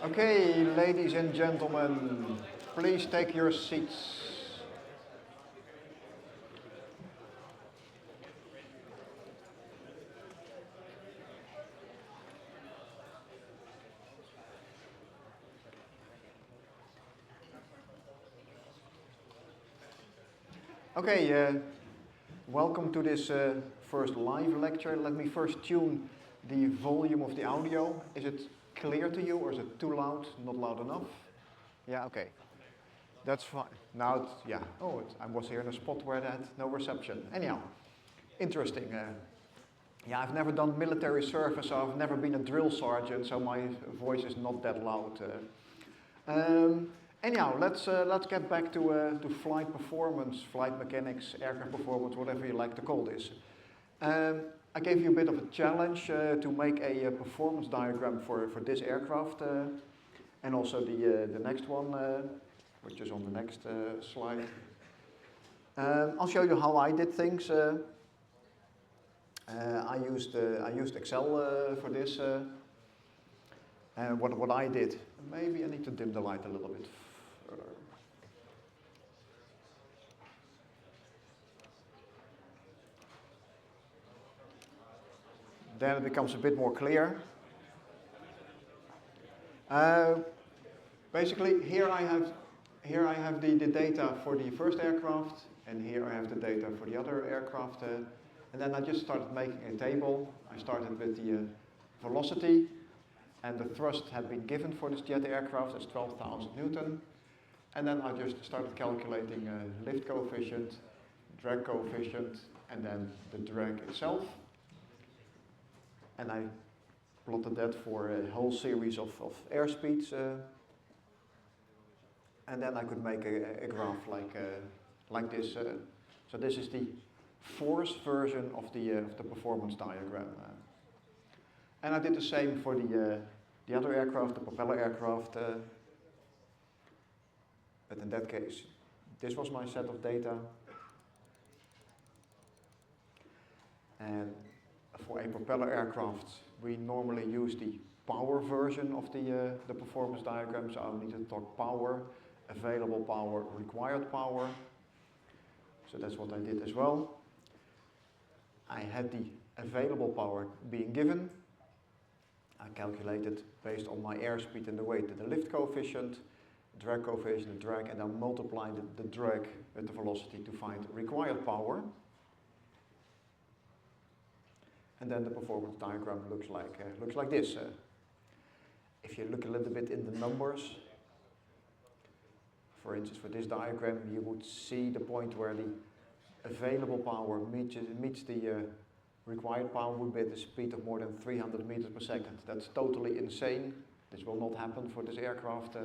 Okay, ladies and gentlemen, please take your seats. Okay, welcome to this first live lecture. Let me first tune the volume of the audio. Is it clear to you or is it too loud? Not loud enough? Yeah, okay. That's fine. Now, yeah. Oh, I was here in a spot where that had no reception. Anyhow, interesting. Yeah, I've never done military service, so I've never been a drill sergeant, so my voice is not that loud. Anyhow, let's get back to flight performance, flight mechanics, aircraft performance, whatever you like to call this. I gave you a bit of a challenge to make a performance diagram for this aircraft and also the next one, which is on the next slide. I'll show you how I did things. I used Excel for this. And what I did, maybe I need to dim the light a little bit further. Then it becomes a bit more clear. Basically, here I have the data for the first aircraft, and here I have the data for the other aircraft. And then I just started making a table. I started with the velocity, and the thrust had been given for this jet aircraft as 12,000 Newton. And then I just started calculating lift coefficient, drag coefficient, and then the drag itself. And I plotted that for a whole series of airspeeds. And then I could make a graph like this. So this is the force version of the performance diagram. And I did the same for the other aircraft, the propeller aircraft. But in that case, this was my set of data. And for a propeller aircraft, we normally use the power version of the performance diagram. So I need to talk power, available power, required power. So that's what I did as well. I had the available power being given. I calculated based on my airspeed and the weight the lift coefficient, drag coefficient, the drag, and then multiplied the drag with the velocity to find required power. And then the performance diagram looks like this. If you look a little bit in the numbers, for instance, for this diagram, you would see the point where the available power meets the required power would be at a speed of more than 300 meters per second. That's totally insane. This will not happen for this aircraft,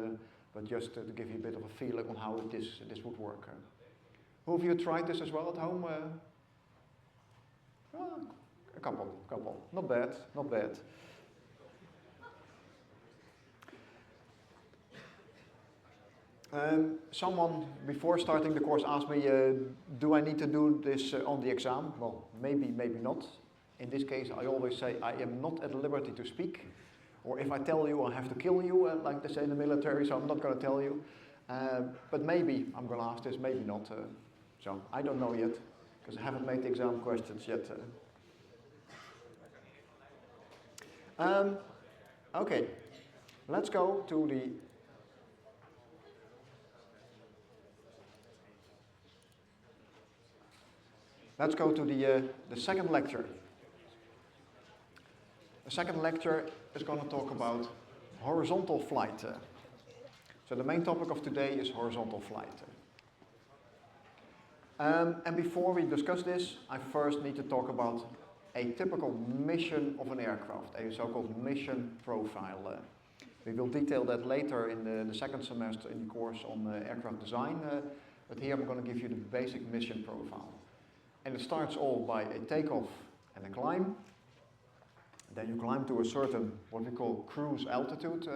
but just to give you a bit of a feeling on how this would work. Who of you tried this as well at home? A couple. Not bad, not bad. Someone before starting the course asked me, do I need to do this on the exam? Well, maybe not. In this case, I always say I am not at liberty to speak, or if I tell you, I have to kill you, like they say in the military, so I'm not going to tell you. But maybe I'm going to ask this, maybe not. So I don't know yet, because I haven't made the exam questions yet. Okay, let's go to the second lecture. The second lecture is going to talk about horizontal flight. So the main topic of today is horizontal flight. And before we discuss this, I first need to talk about a typical mission of an aircraft, a so-called mission profile. We will detail that later in the second semester in the course on aircraft design, but here I'm going to give you the basic mission profile. And it starts all by a takeoff and a climb. Then you climb to a certain, what we call cruise altitude,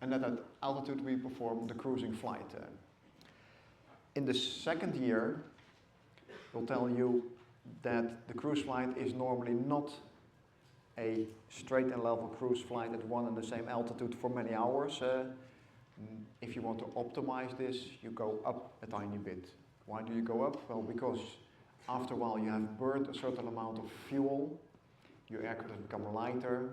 and at that altitude we perform the cruising flight. In the second year, we'll tell you that the cruise flight is normally not a straight and level cruise flight at one and the same altitude for many hours. If you want to optimize this, you go up a tiny bit. Why do you go up? Well, because after a while you have burned a certain amount of fuel, your aircraft has become lighter,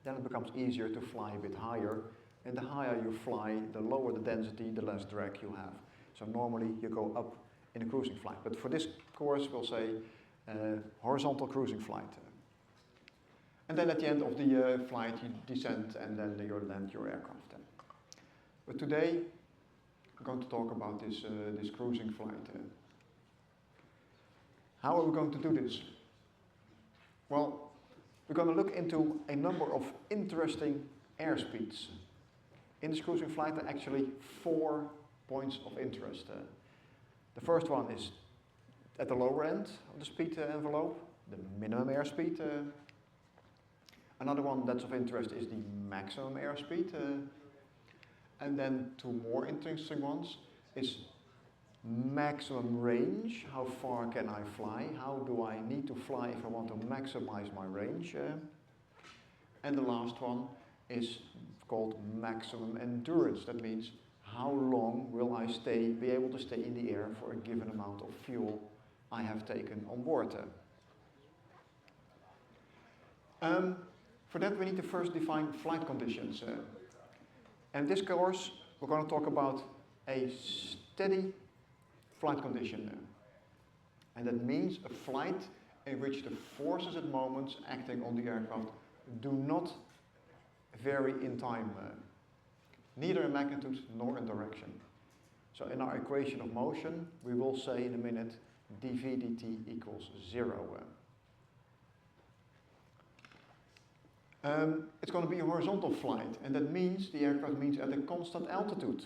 then it becomes easier to fly a bit higher, and the higher you fly, the lower the density, the less drag you have. So normally you go up in a cruising flight, but for this course we'll say horizontal cruising flight. And then at the end of the flight you descend and then you land your aircraft. But today we're going to talk about this cruising flight. How are we going to do this? Well, we're going to look into a number of interesting airspeeds. In this cruising flight there are actually 4 points of interest. The first one is at the lower end of the speed envelope, the minimum airspeed. Another one that's of interest is the maximum airspeed. And then 2 more interesting ones is maximum range. How far can I fly? How do I need to fly if I want to maximize my range? And the last one is called maximum endurance. That means how long will I be able to stay in the air for a given amount of fuel I have taken on board. For that we need to first define flight conditions. And in this course we're going to talk about a steady flight condition. And that means a flight in which the forces at moments acting on the aircraft do not vary in time, neither in magnitude nor in direction. So in our equation of motion we will say in a minute dv dt equals 0. It's going to be a horizontal flight, and that means the aircraft means at a constant altitude.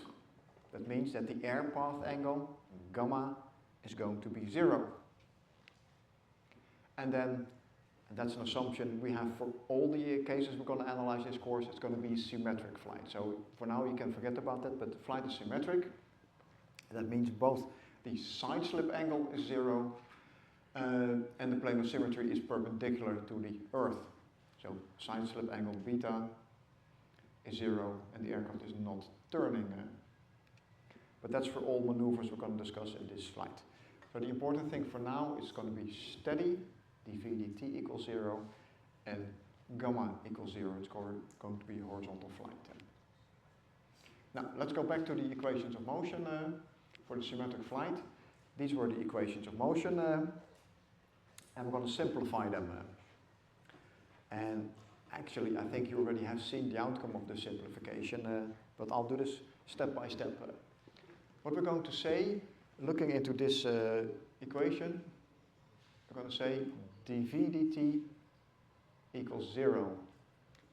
That means that the air path angle, gamma, is going to be 0. And then, and that's an assumption we have for all the cases we're going to analyze this course, it's going to be a symmetric flight. So for now you can forget about that, but the flight is symmetric. And that means both the side slip angle is 0 and the plane of symmetry is perpendicular to the Earth. So side slip angle beta is 0 and the aircraft is not turning. But that's for all maneuvers we're going to discuss in this flight. So the important thing for now is going to be steady, dv dt equals 0, and gamma equals 0. It's going to be a horizontal flight. Now let's go back to the equations of motion for the symmetric flight. These were the equations of motion and we're going to simplify them. And actually I think you already have seen the outcome of the simplification, but I'll do this step by step. What we're going to say, looking into this equation, we're going to say dv dt equals 0.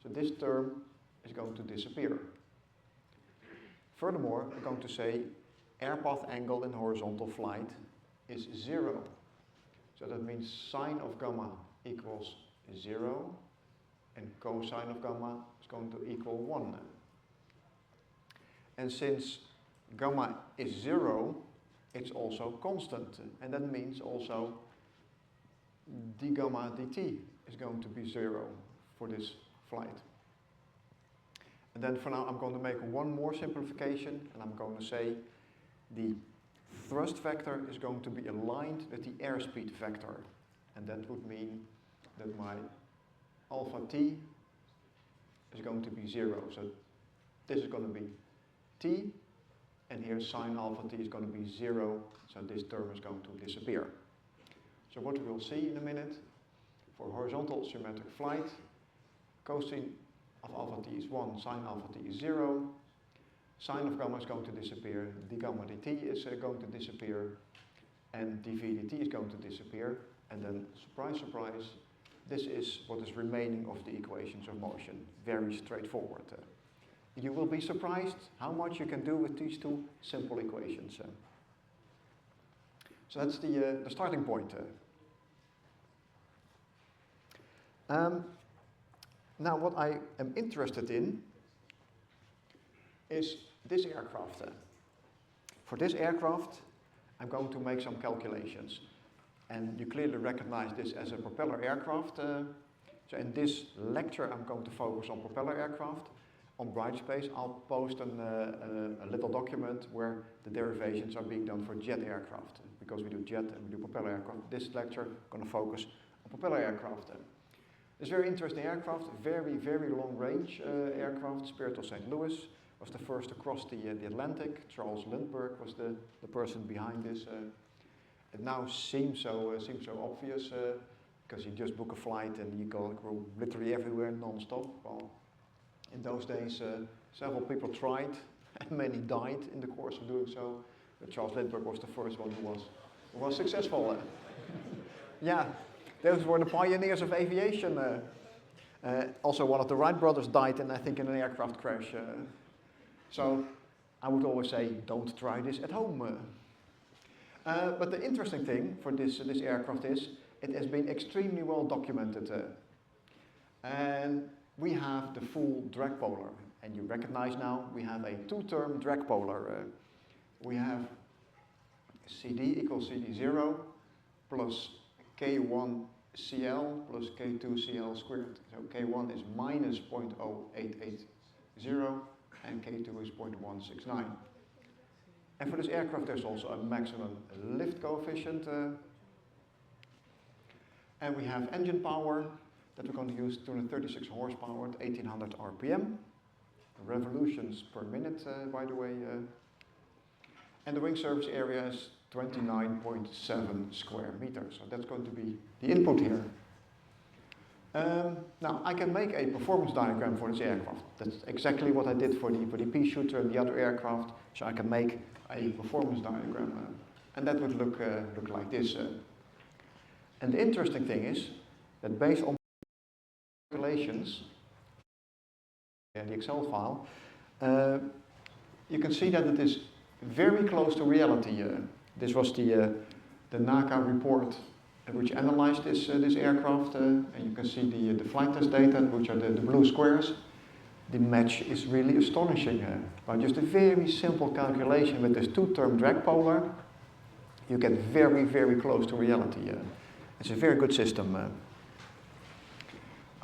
So this term is going to disappear. Furthermore, we're going to say air path angle in horizontal flight is 0. So that means sine of gamma equals 0 and cosine of gamma is going to equal 1. And since gamma is 0, it's also constant, and that means also d gamma dt is going to be 0 for this flight. And then for now I'm going to make one more simplification, and I'm going to say the thrust vector is going to be aligned with the airspeed vector, and that would mean that my alpha t is going to be 0. So this is going to be t, and here sine alpha t is going to be 0, so this term is going to disappear. So what we will see in a minute, for horizontal symmetric flight, cosine of alpha t is 1, sine alpha t is 0, sine of gamma is going to disappear, d gamma dt is going to disappear, and dv dt is going to disappear, and then surprise, surprise, this is what is remaining of the equations of motion. Very straightforward. You will be surprised how much you can do with these 2 simple equations. So that's the starting point. Now what I am interested in is this aircraft. For this aircraft I'm going to make some calculations. And you clearly recognize this as a propeller aircraft. So in this lecture I'm going to focus on propeller aircraft. On Brightspace I'll post a little document where the derivations are being done for jet aircraft. Because we do jet and we do propeller aircraft, this lecture I'm going to focus on propeller aircraft. This very interesting aircraft, very, very long range aircraft. Spirit of St. Louis was the first to cross the Atlantic. Charles Lindbergh was the person behind this. It now seems so obvious because you just book a flight and you go literally everywhere non-stop. Well, in those days, several people tried and many died in the course of doing so. But Charles Lindbergh was the first one who was successful. Yeah, those were the pioneers of aviation. Also, one of the Wright brothers died, I think, in an aircraft crash. So I would always say, don't try this at home. But the interesting thing for this aircraft is, it has been extremely well documented. And we have the full drag polar. And you recognize now, we have a two-term drag polar. We have CD equals CD0 plus K1CL plus K2CL squared. So K1 is minus 0.0880 and K2 is 0.169. And for this aircraft there's also a maximum lift coefficient. And we have engine power that we're going to use 236 horsepower at 1800 RPM. Revolutions per minute, by the way. And the wing surface area is 29.7 square meters. So that's going to be the input here. Now, I can make a performance diagram for this aircraft. That's exactly what I did for the pea shooter and the other aircraft. So I can make a performance diagram. And that would look like this. And the interesting thing is that based on calculations, the Excel file, you can see that it is very close to reality. This was the NACA report which analyzed this aircraft, and you can see the flight test data, which are the blue squares. The match is really astonishing. By just a very simple calculation with this two-term drag polar, you get very, very close to reality. It's a very good system.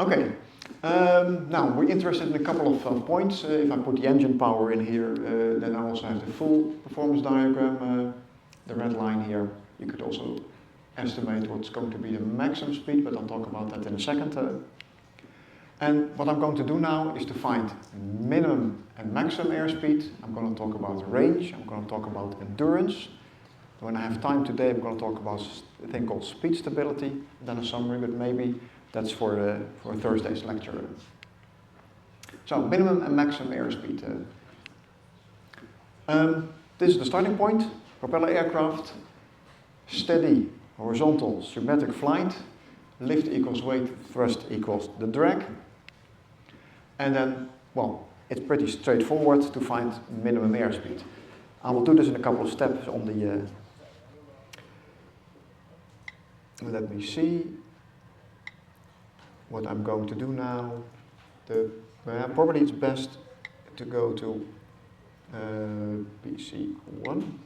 Okay. Now, we're interested in a couple of points. If I put the engine power in here, then I also have the full performance diagram, the red line here. You could also estimate what's going to be the maximum speed, but I'll talk about that in a second. And what I'm going to do now is to find minimum and maximum airspeed. I'm going to talk about range, I'm going to talk about endurance. When I have time today, I'm going to talk about a thing called speed stability, and then a summary, but maybe that's for Thursday's lecture. So, minimum and maximum airspeed. This is the starting point. Propeller aircraft, steady, horizontal, symmetric flight. Lift equals weight, thrust equals the drag. And then, well, it's pretty straightforward to find minimum airspeed. I will do this in a couple of steps on the... let me see what I'm going to do now. Probably it's best to go to PC1.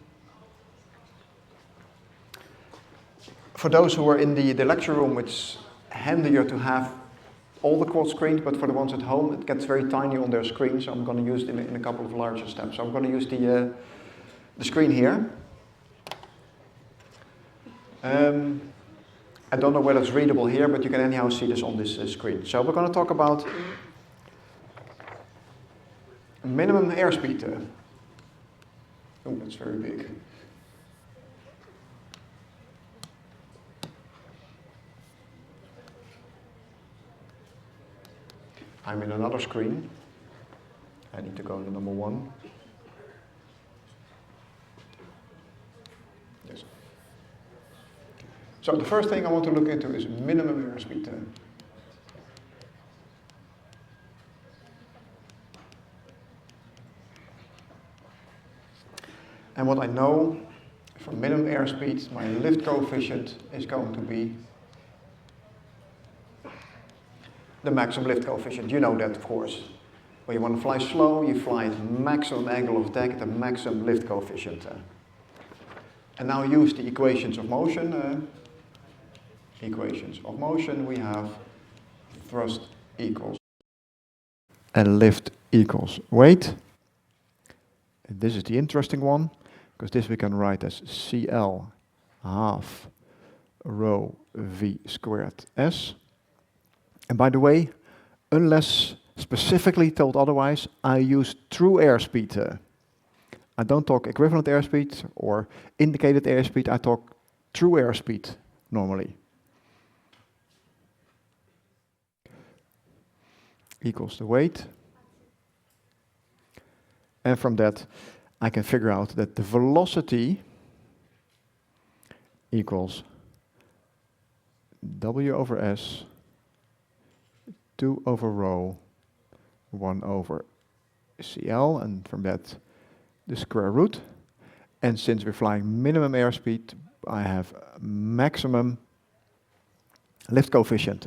For those who are in the lecture room, it's handier to have all the quad screens, but for the ones at home, it gets very tiny on their screen, so I'm going to use it in a couple of larger steps. So I'm going to use the screen here. I don't know whether it's readable here, but you can anyhow see this on this screen. So we're going to talk about minimum airspeed. Oh, that's very big. I'm in another screen. I need to go to number 1. Yes. So the first thing I want to look into is minimum airspeed. And what I know for minimum airspeed, my lift coefficient is going to be the maximum lift coefficient. You know that, of course. When you want to fly slow, you fly at maximum angle of attack, the maximum lift coefficient. And now use the equations of motion. Equations of motion, we have thrust equals, and lift equals weight. And this is the interesting one, because this we can write as CL half rho V squared S. And by the way, unless specifically told otherwise, I use true airspeed. I don't talk equivalent airspeed or indicated airspeed, I talk true airspeed normally. Equals the weight. And from that, I can figure out that the velocity equals W over S, 2 over rho, 1 over CL, and from that, the square root. And since we're flying minimum airspeed, I have maximum lift coefficient.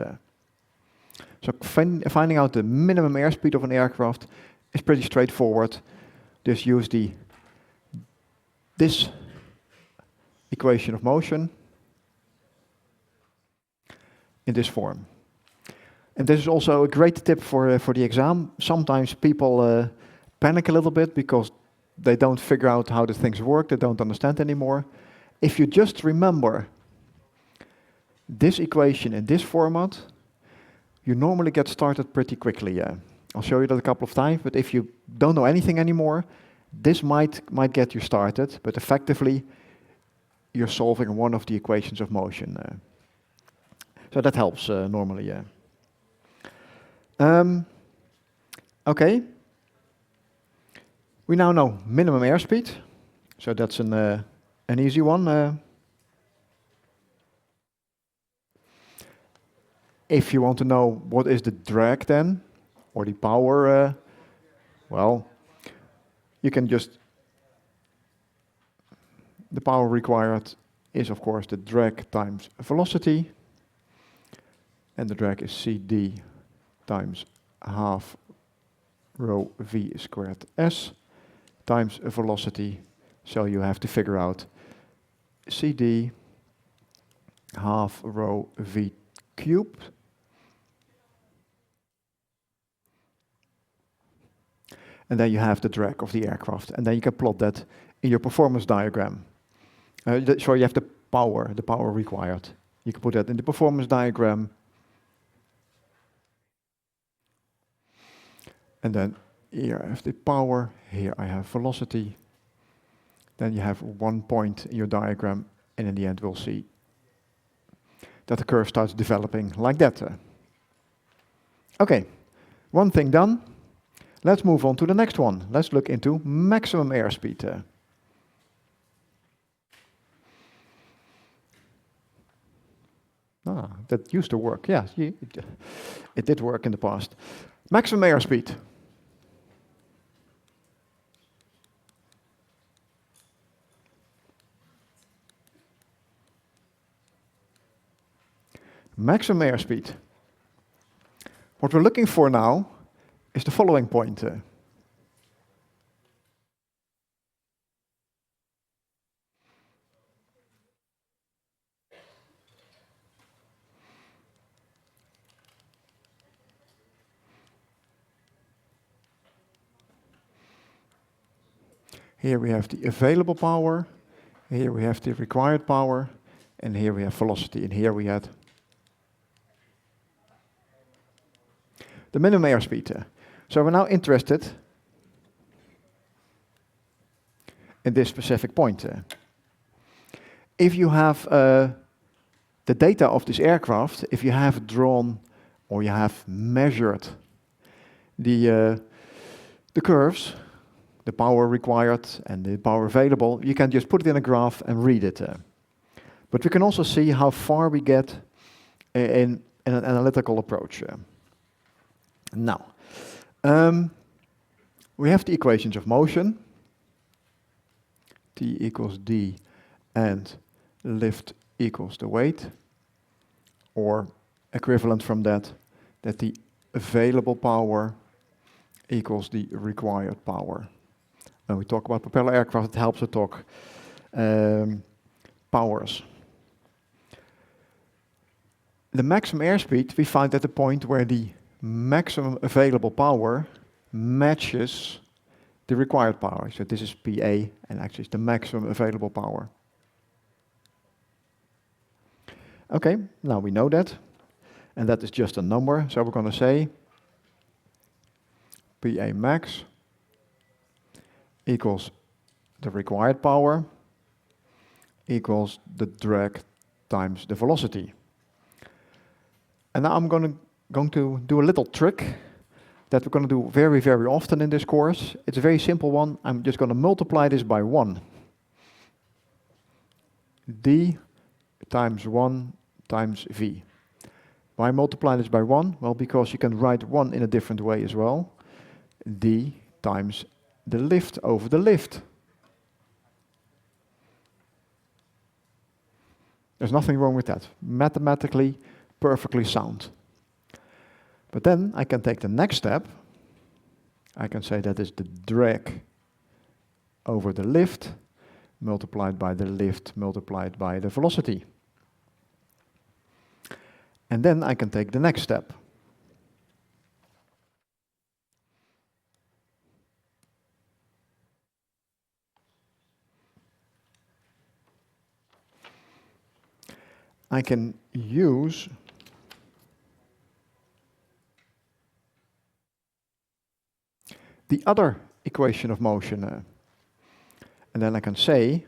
So finding out the minimum airspeed of an aircraft is pretty straightforward. Just use this equation of motion in this form. And this is also a great tip for the exam. Sometimes people panic a little bit because they don't figure out how the things work, they don't understand anymore. If you just remember this equation in this format, you normally get started pretty quickly. I'll show you that a couple of times, but if you don't know anything anymore, this might get you started, but effectively you're solving one of the equations of motion. So that helps normally. Okay. We now know minimum airspeed, so that's an easy one. If you want to know what is the drag then, or the power, well, you can just, the power required is of course the drag times velocity, and the drag is CD times half rho V squared S times a velocity, so you have to figure out CD half rho V cubed and then you have the drag of the aircraft, and then you can plot that in your performance diagram. So you have the power required. You can put that in the performance diagram, and then here I have the power, here I have velocity. Then you have one point in your diagram, and in the end we'll see that the curve starts developing like that. Okay, one thing done. Let's move on to the next one. Let's look into maximum airspeed. That used to work. Yeah, it did work in the past. Maximum airspeed. Maximum airspeed. What we're looking for now is the following point. Here we have the available power, here we have the required power, and here we have velocity, and here we had the minimum airspeed. So we're now interested in this specific point. If you have the data of this aircraft, if you have drawn or you have measured the curves, the power required and the power available, you can just put it in a graph and read it. But we can also see how far we get in an analytical approach. Now, we have the equations of motion. T equals D and lift equals the weight. Or equivalent from that the available power equals the required power. When we talk about propeller aircraft, it helps to talk powers. The maximum airspeed we find at the point where the maximum available power matches the required power. So this is PA, and actually it's the maximum available power. Okay, now we know that, and that is just a number, so we're going to say PA max equals the required power equals the drag times the velocity. And now I'm going to do a little trick that we're going to do very, very often in this course. It's a very simple one. I'm just going to multiply this by 1. D times 1 times V. Why multiply this by 1? Well, because you can write 1 in a different way as well. D times the lift over the lift. There's nothing wrong with that. Mathematically, perfectly sound. But then I can take the next step. I can say that is the drag over the lift multiplied by the lift multiplied by the velocity. And then I can take the next step. I can use the other equation of motion. And then I can say,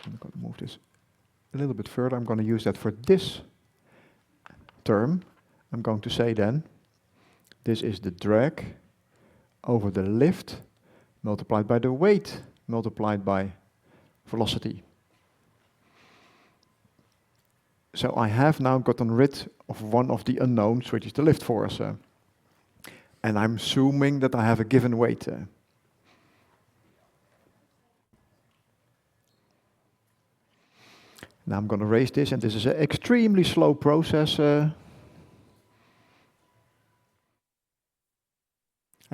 I'm going to move this a little bit further. I'm going to use that for this term. I'm going to say then, this is the drag over the lift multiplied by the weight multiplied by velocity. So I have now gotten rid of one of the unknowns, which is the lift force. And I'm assuming that I have a given weight. Now I'm going to raise this, and this is an extremely slow process. I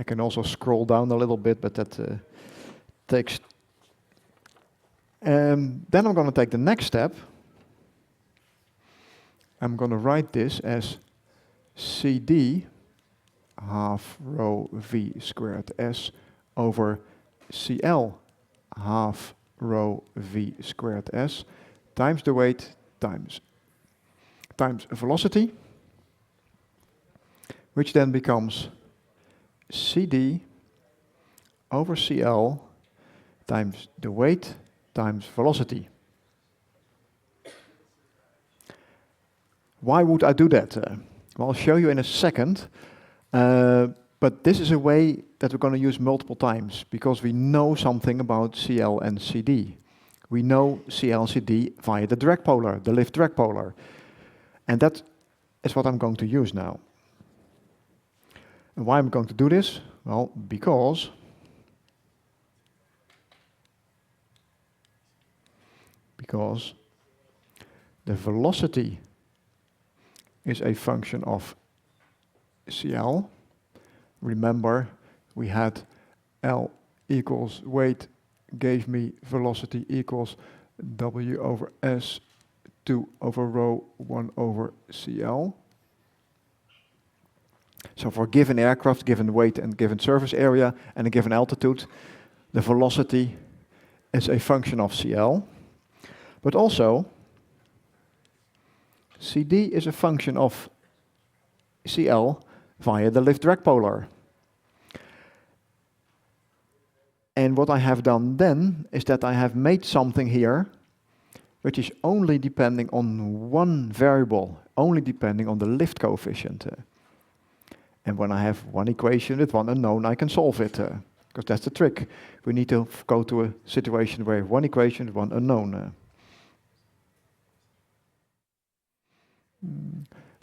can also scroll down a little bit, but that takes... then I'm going to take the next step. I'm going to write this as CD half rho V squared S over CL half rho V squared S times the weight times velocity, which then becomes CD over CL times the weight times velocity. Why would I do that? Well, I'll show you in a second. But this is a way that we're going to use multiple times because we know something about CL and CD. We know CL and CD via the drag polar, the lift drag polar. And that is what I'm going to use now. And why am I going to do this? Well, because the velocity is a function of CL. Remember, we had L equals weight gave me velocity equals W over S 2 over rho 1 over CL. So for a given aircraft, given weight and given surface area and a given altitude, the velocity is a function of CL. But also, CD is a function of CL via the lift drag polar. And what I have done then is that I have made something here which is only depending on one variable, only depending on the lift coefficient. And when I have one equation with one unknown, I can solve it, because that's the trick. We need to go to a situation where one equation with one unknown.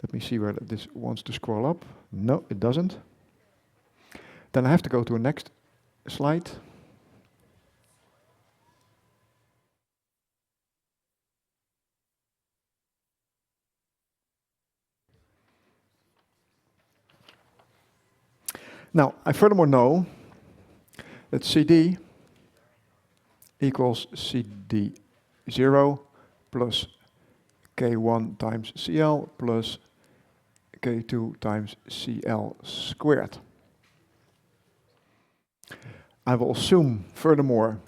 Let me see where this wants to scroll up. No, it doesn't. Then I have to go to a next slide. Now, I furthermore know that CD equals CD0 plus K1 times CL plus K2 times CL squared. I will assume, furthermore,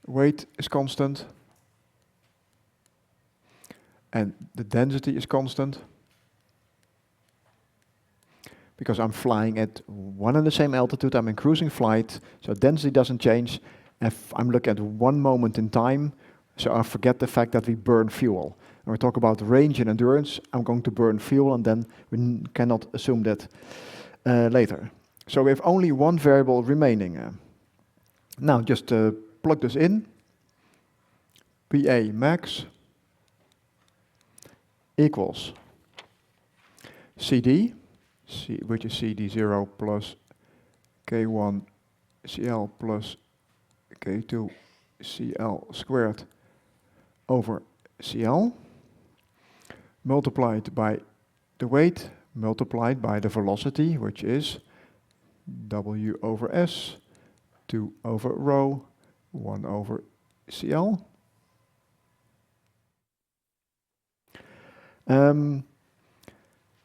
weight is constant and the density is constant because I'm flying at one and the same altitude. I'm in cruising flight, so density doesn't change. If I'm looking at one moment in time, so I forget the fact that we burn fuel. When we talk about range and endurance, I'm going to burn fuel, and then we cannot assume that later. So we have only one variable remaining. Now just plug this in. PA max equals CD, which is CD0 plus K1 CL plus K2 CL squared over CL, multiplied by the weight, multiplied by the velocity, which is W over S, 2 over rho, 1 over CL.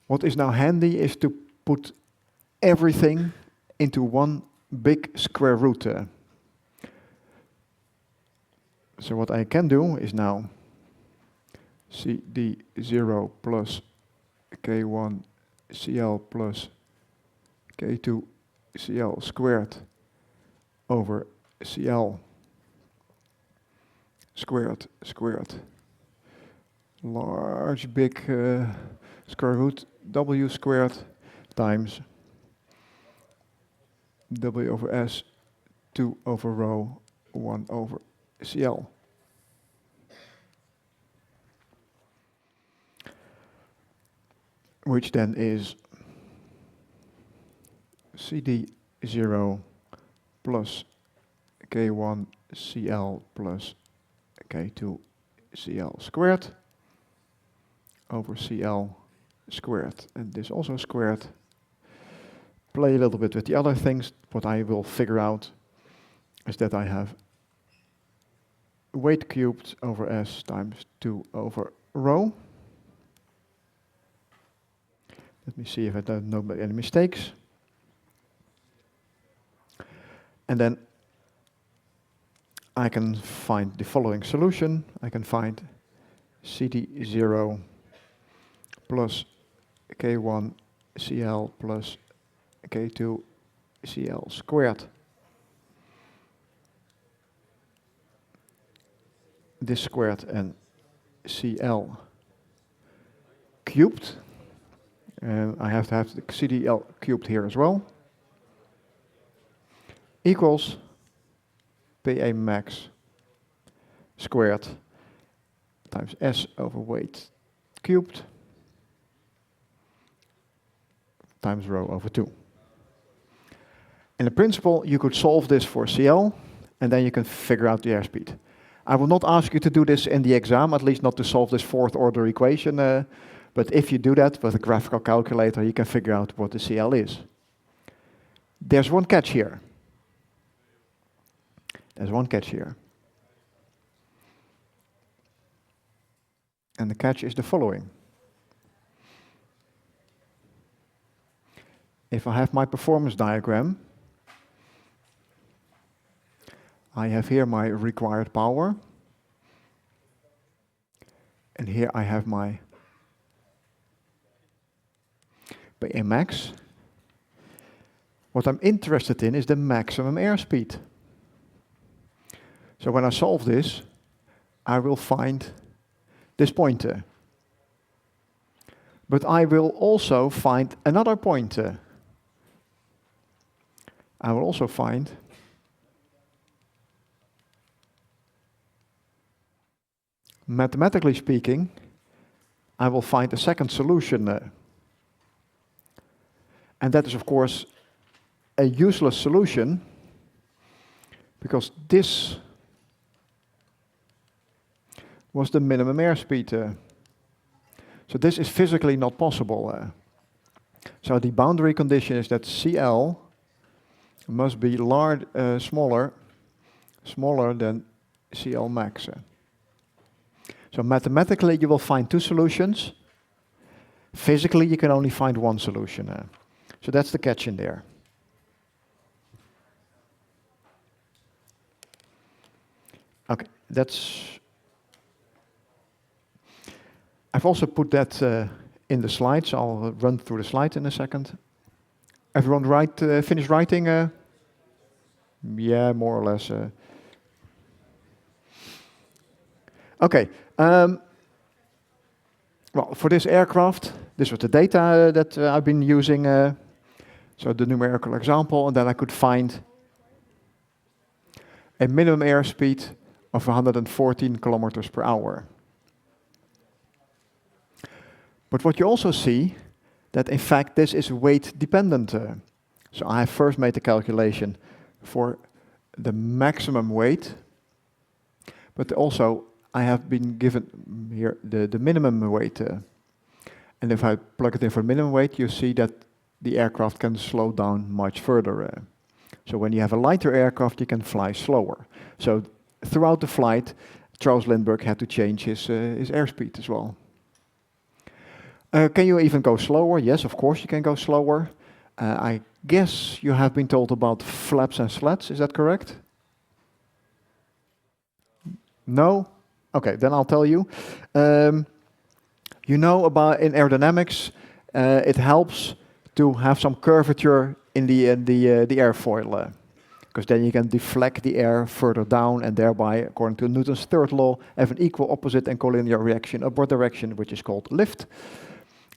What is now handy is to put everything into one big square root. So what I can do is now CD0 plus K1 CL plus K2 CL squared over CL squared large big square root W squared times W over S 2 over rho 1 over CL. Which then is CD0 plus K1 CL plus K2 CL squared over CL squared. And this also squared. Play a little bit with the other things. What I will figure out is that I have weight cubed over S times 2 over rho. Let me see if I don't make any mistakes. And then I can find the following solution. I can find CD0 plus K1 CL plus K2 CL squared. This squared and CL cubed. And I have to have the CDL cubed here as well. Equals PA max squared times S over weight cubed times rho over 2. In principle, you could solve this for CL, and then you can figure out the airspeed. I will not ask you to do this in the exam, at least not to solve this fourth order equation, but if you do that with a graphical calculator, you can figure out what the CL is. There's one catch here. And the catch is the following. If I have my performance diagram, I have here my required power, and here I have my PA max. What I'm interested in is the maximum airspeed. So when I solve this, I will find this pointer. But I will also find another pointer. I will also find mathematically speaking, I will find a second solution. And that is, of course, a useless solution, because this was the minimum airspeed. So this is physically not possible. So the boundary condition is that CL must be smaller than CL max. So mathematically, you will find two solutions. Physically, you can only find one solution. So that's the catch in there. Okay, I've also put that in the slides. I'll run through the slides in a second. Everyone finished writing? Yeah, more or less. Okay. Well, for this aircraft, this was the data that I've been using. So the numerical example, and then I could find a minimum airspeed of 114 kilometers per hour. But what you also see, that in fact this is weight dependent. So I have first made the calculation for the maximum weight, but also I have been given here the minimum weight. And if I plug it in for minimum weight, you see that the aircraft can slow down much further. So when you have a lighter aircraft, you can fly slower. So throughout the flight, Charles Lindbergh had to change his airspeed as well. Can you even go slower? Yes, of course you can go slower. I guess you have been told about flaps and slats, is that correct? No? Okay, then I'll tell you. You know about in aerodynamics, it helps to have some curvature in the airfoil, because then you can deflect the air further down and thereby, according to Newton's third law, have an equal opposite and collinear reaction upward direction, which is called lift.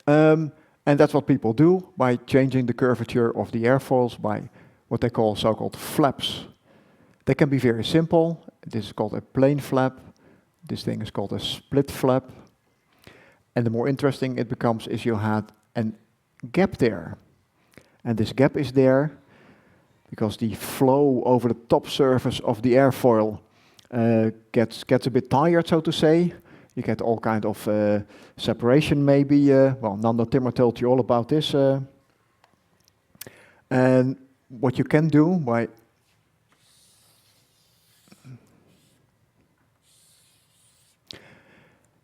And that's what people do by changing the curvature of the airfoils by what they call so-called flaps. They can be very simple. This is called a plane flap. This thing is called a split flap. And the more interesting it becomes is you had a gap there. And this gap is there because the flow over the top surface of the airfoil gets a bit tired, so to say. You get all kind of separation maybe. Well, Nando Timmer told you all about this. And what you can do by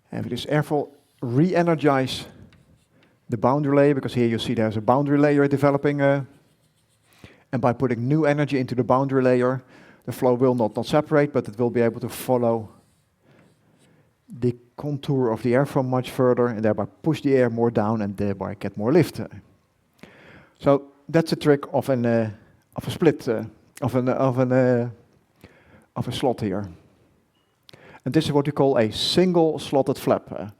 having this airfoil re-energize the boundary layer, because here you see there's a boundary layer developing. And by putting new energy into the boundary layer, the flow will not separate, but it will be able to follow the contour of the airfoil much further and thereby push the air more down and thereby get more lift. So that's a trick of a split, of a slot here. And this is what we call a single slotted flap.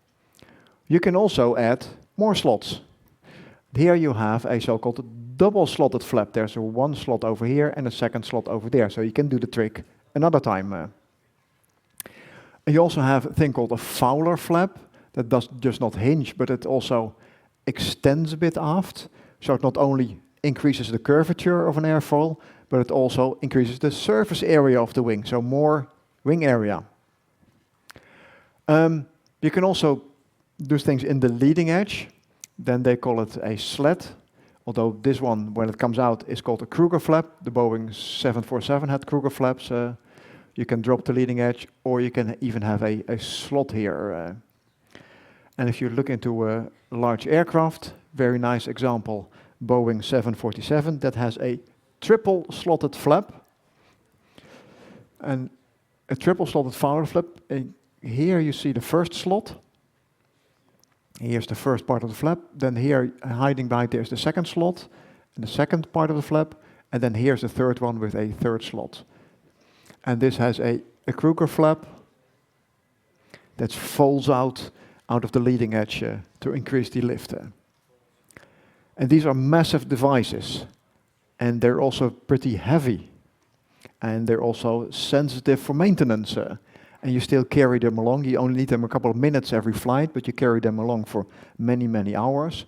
You can also add more slots. Here you have a so-called double slotted flap. There's one slot over here and a second slot over there. So you can do the trick another time. And you also have a thing called a Fowler flap that does just not hinge, but it also extends a bit aft. So it not only increases the curvature of an airfoil, but it also increases the surface area of the wing, so more wing area. You can also do things in the leading edge. Then they call it a slat. Although this one, when it comes out, is called a Kruger flap. The Boeing 747 had Kruger flaps. You can drop the leading edge, or you can even have a slot here. And if you look into a large aircraft, very nice example, Boeing 747, that has a triple slotted flap. And a triple slotted Fowler flap. Here you see the first slot. Here's the first part of the flap. Then here, hiding behind there, is the second slot, and the second part of the flap. And then here's the third one with a third slot. And this has a Kruger flap that folds out of the leading edge to increase the lift. And these are massive devices, and they're also pretty heavy, and they're also sensitive for maintenance. And you still carry them along. You only need them a couple of minutes every flight, but you carry them along for many, many hours.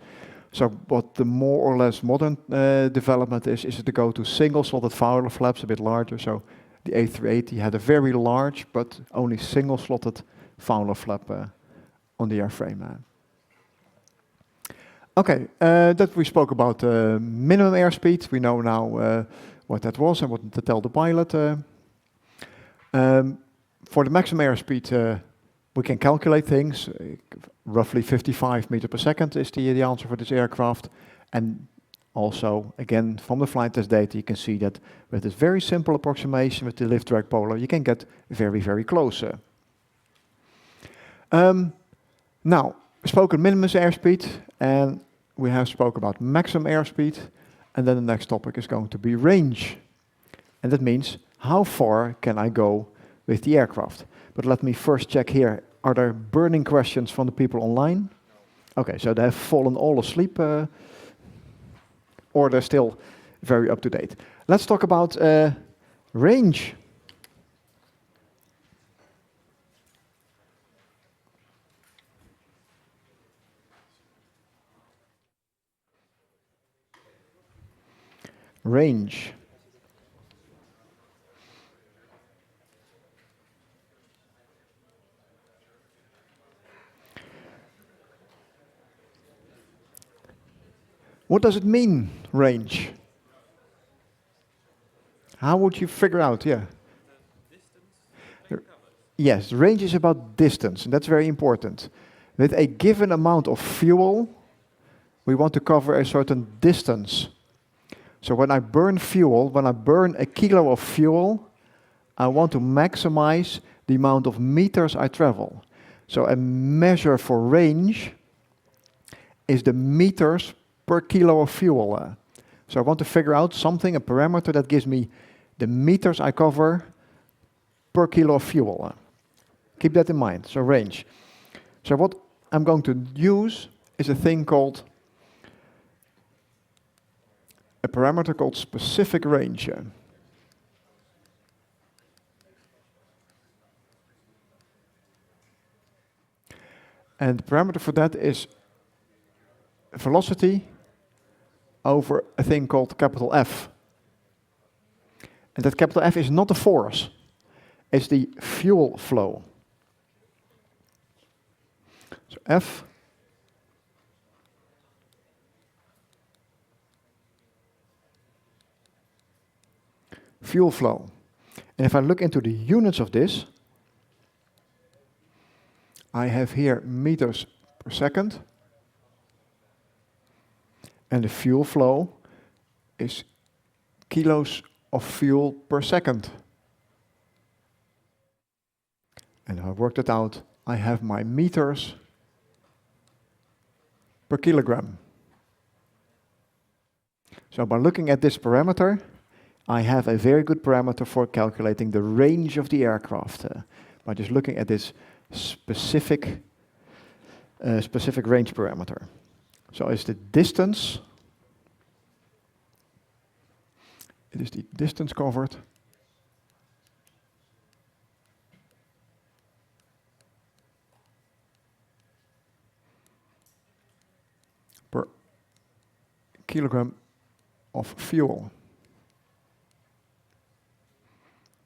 So what the more or less modern development is to go to single-slotted Fowler flaps, a bit larger. So the A380 had a very large, but only single-slotted Fowler flap on the airframe. Okay, that we spoke about minimum airspeed. We know now what that was and what to tell the pilot. For the maximum airspeed, we can calculate things. Roughly 55 meters per second is the answer for this aircraft. And also, again, from the flight test data, you can see that with this very simple approximation with the lift drag polar, you can get very, very close. Now, we spoke at minimum airspeed, and we have spoke about maximum airspeed, and then the next topic is going to be range. And that means, how far can I go with the aircraft? But let me first check here, are there burning questions from the people online? Okay, so they have fallen all asleep, or they're still very up to date. Let's talk about range. Range. What does it mean, range? How would you figure out, yeah? Yes, range is about distance, and that's very important. With a given amount of fuel, we want to cover a certain distance. So when I burn fuel, when I burn a kilo of fuel, I want to maximize the amount of meters I travel. So a measure for range is the meters per kilo of fuel. So I want to figure out something, a parameter that gives me the meters I cover per kilo of fuel. Keep that in mind, so range. So what I'm going to use is a thing called, a parameter called specific range. And the parameter for that is velocity over a thing called capital F. And that capital F is not the force, it's the fuel flow. So F fuel flow. And if I look into the units of this, I have here meters per second. And the fuel flow is kilos of fuel per second. And I worked it out. I have my meters per kilogram. So by looking at this parameter, I have a very good parameter for calculating the range of the aircraft. By just looking at this specific range parameter. So it's the distance, it is the distance covered per kilogram of fuel.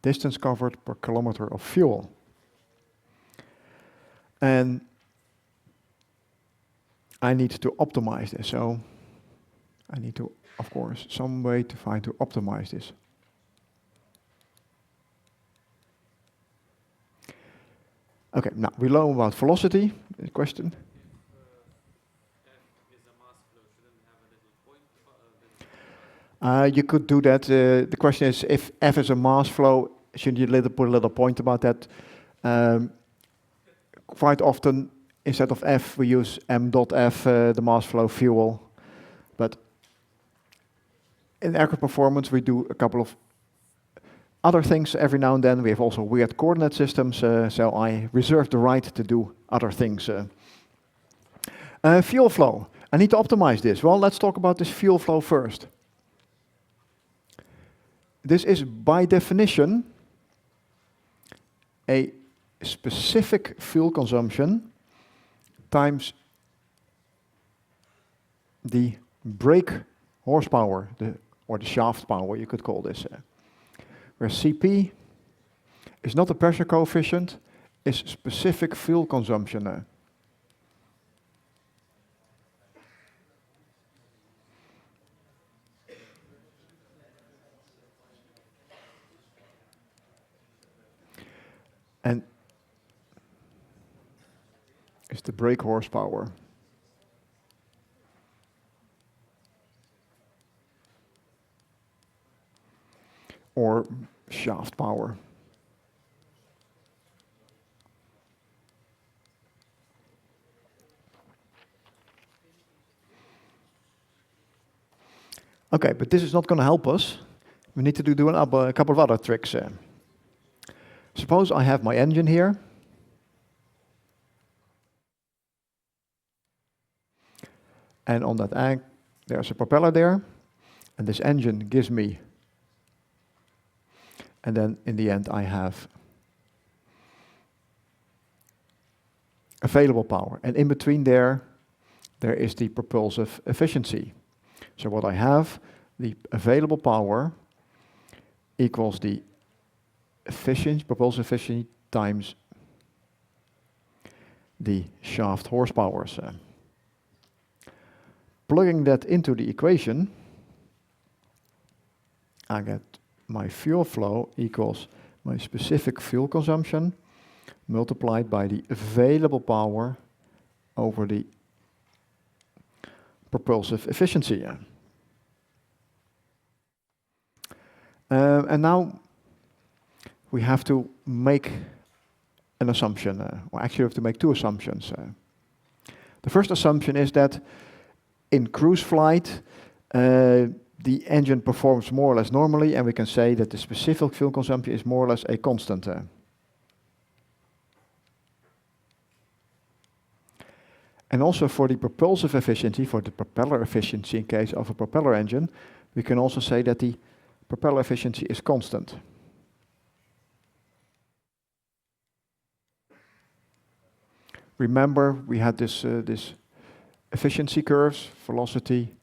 Distance covered per kilometer of fuel. And I need to optimize this, so I need to, of course, some way to find to optimize this. Okay, now we learn about velocity. Question? You could do that. The question is, if F is a mass flow, should you put a little point about that? Quite often, instead of F, we use m.F, the mass flow fuel. But in aircraft performance, we do a couple of other things every now and then. We have also weird coordinate systems, so I reserve the right to do other things. Fuel flow. I need to optimize this. Well, let's talk about this fuel flow first. This is, by definition, a specific fuel consumption times the brake horsepower, or the shaft power, you could call this. Where CP is not a pressure coefficient, is specific fuel consumption. And brake horsepower. Or shaft power. Okay, but this is not going to help us. We need to do a couple of other tricks. Suppose I have my engine here. And on that egg, there's a propeller there. And this engine gives me, and then in the end I have available power. And in between there is the propulsive efficiency. So what I have, the available power equals the propulsive efficiency times the shaft horsepower. Plugging that into the equation, I get my fuel flow equals my specific fuel consumption multiplied by the available power over the propulsive efficiency. And now we have to make an assumption. Well, actually, we have to make two assumptions. The first assumption is that in cruise flight, the engine performs more or less normally, and we can say that the specific fuel consumption is more or less a constant. And also for the propulsive efficiency, for the propeller efficiency in case of a propeller engine, we can also say that the propeller efficiency is constant. Remember, we had this efficiency curves, velocity,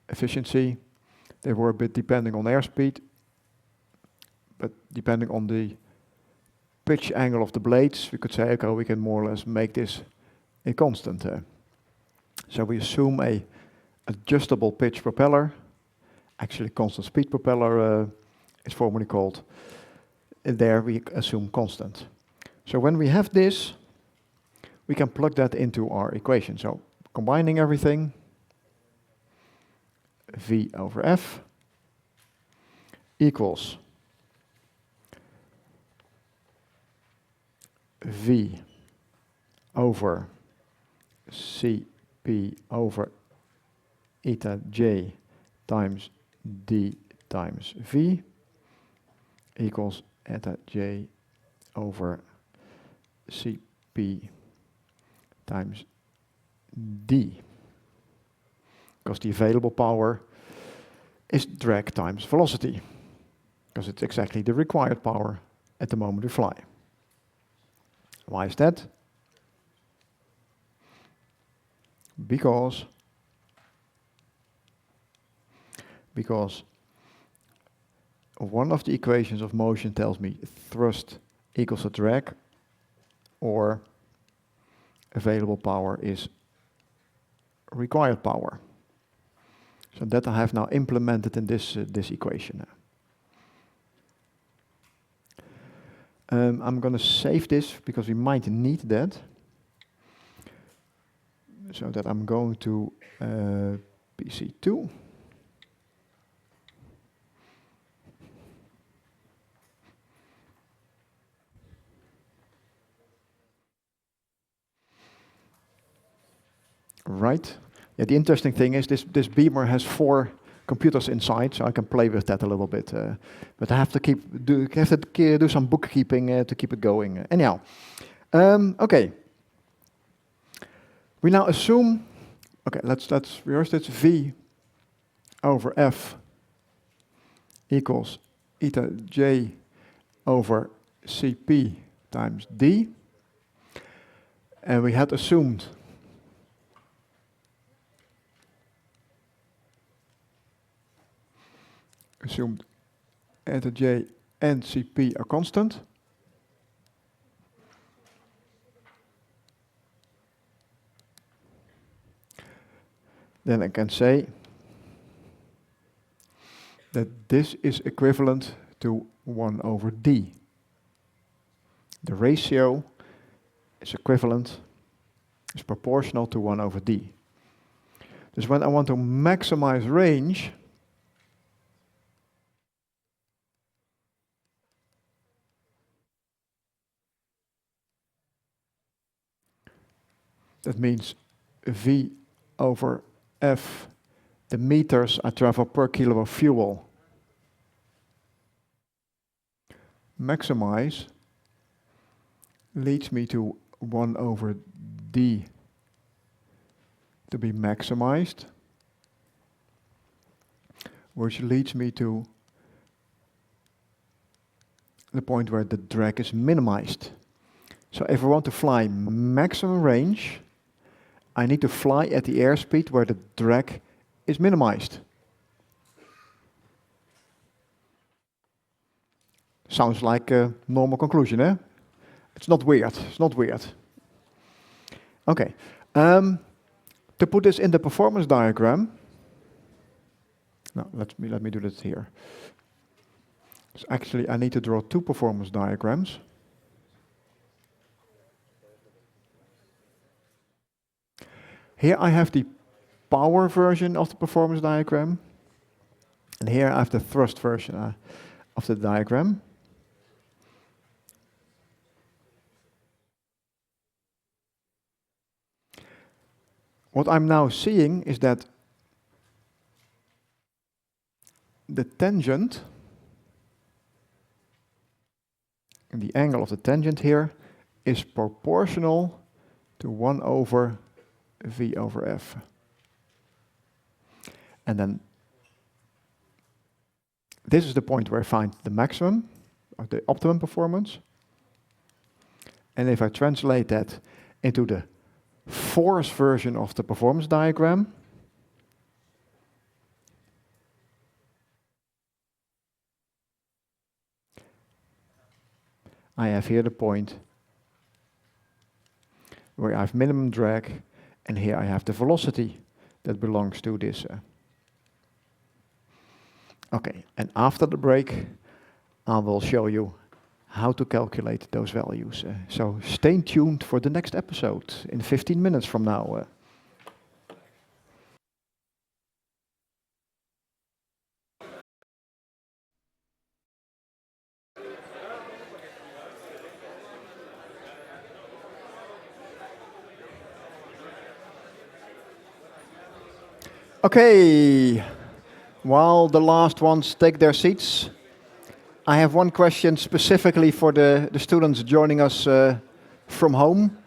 efficiency. They were a bit depending on airspeed, but depending on the pitch angle of the blades, we could say, okay, we can more or less make this a constant. So we assume a adjustable pitch propeller, actually constant speed propeller is formally called. And there we assume constant. So when we have this, we can plug that into our equation. So combining everything, V over F equals V over Cp over eta j times d times V equals eta j over Cp times d. Because the available power is drag times velocity. Because it's exactly the required power at the moment we fly. Why is that? Because one of the equations of motion tells me thrust equals a drag, or available power is required power. So that I have now implemented in this equation. I'm going to save this because we might need that. So that I'm going to PC2. Right. Yeah, the interesting thing is this Beamer has 4 computers inside, so I can play with that a little bit. But I have to do some bookkeeping to keep it going. Anyhow, okay. We now assume. Okay, let's rehearse this. V over F equals eta j over Cp times d, and we had assumed eta j and Cp are constant. Then I can say that this is equivalent to 1 over d. The ratio is equivalent is proportional to 1 over d. Dus when I want to maximize range, that means V over F, the meters I travel per kilo of fuel. Maximize leads me to 1 over d to be maximized, which leads me to the point where the drag is minimized. So if I want to fly maximum range, I need to fly at the airspeed where the drag is minimized. Sounds like a normal conclusion, eh? It's not weird, it's not weird. Okay, to put this in the performance diagram, no, let me do this here. So actually I need to draw 2 performance diagrams. Here I have the power version of the performance diagram, and here I have the thrust version of the diagram. What I'm now seeing is that the tangent, and the angle of the tangent here, is proportional to 1 over V over F. And then this is the point where I find the maximum, or the optimum performance. And if I translate that into the force version of the performance diagram, I have here the point where I have minimum drag, and here I have the velocity that belongs to this. Okay, and after the break, I will show you how to calculate those values. So stay tuned for the next episode in 15 minutes from now. Okay, while the last ones take their seats, I have one question specifically for the students joining us from home.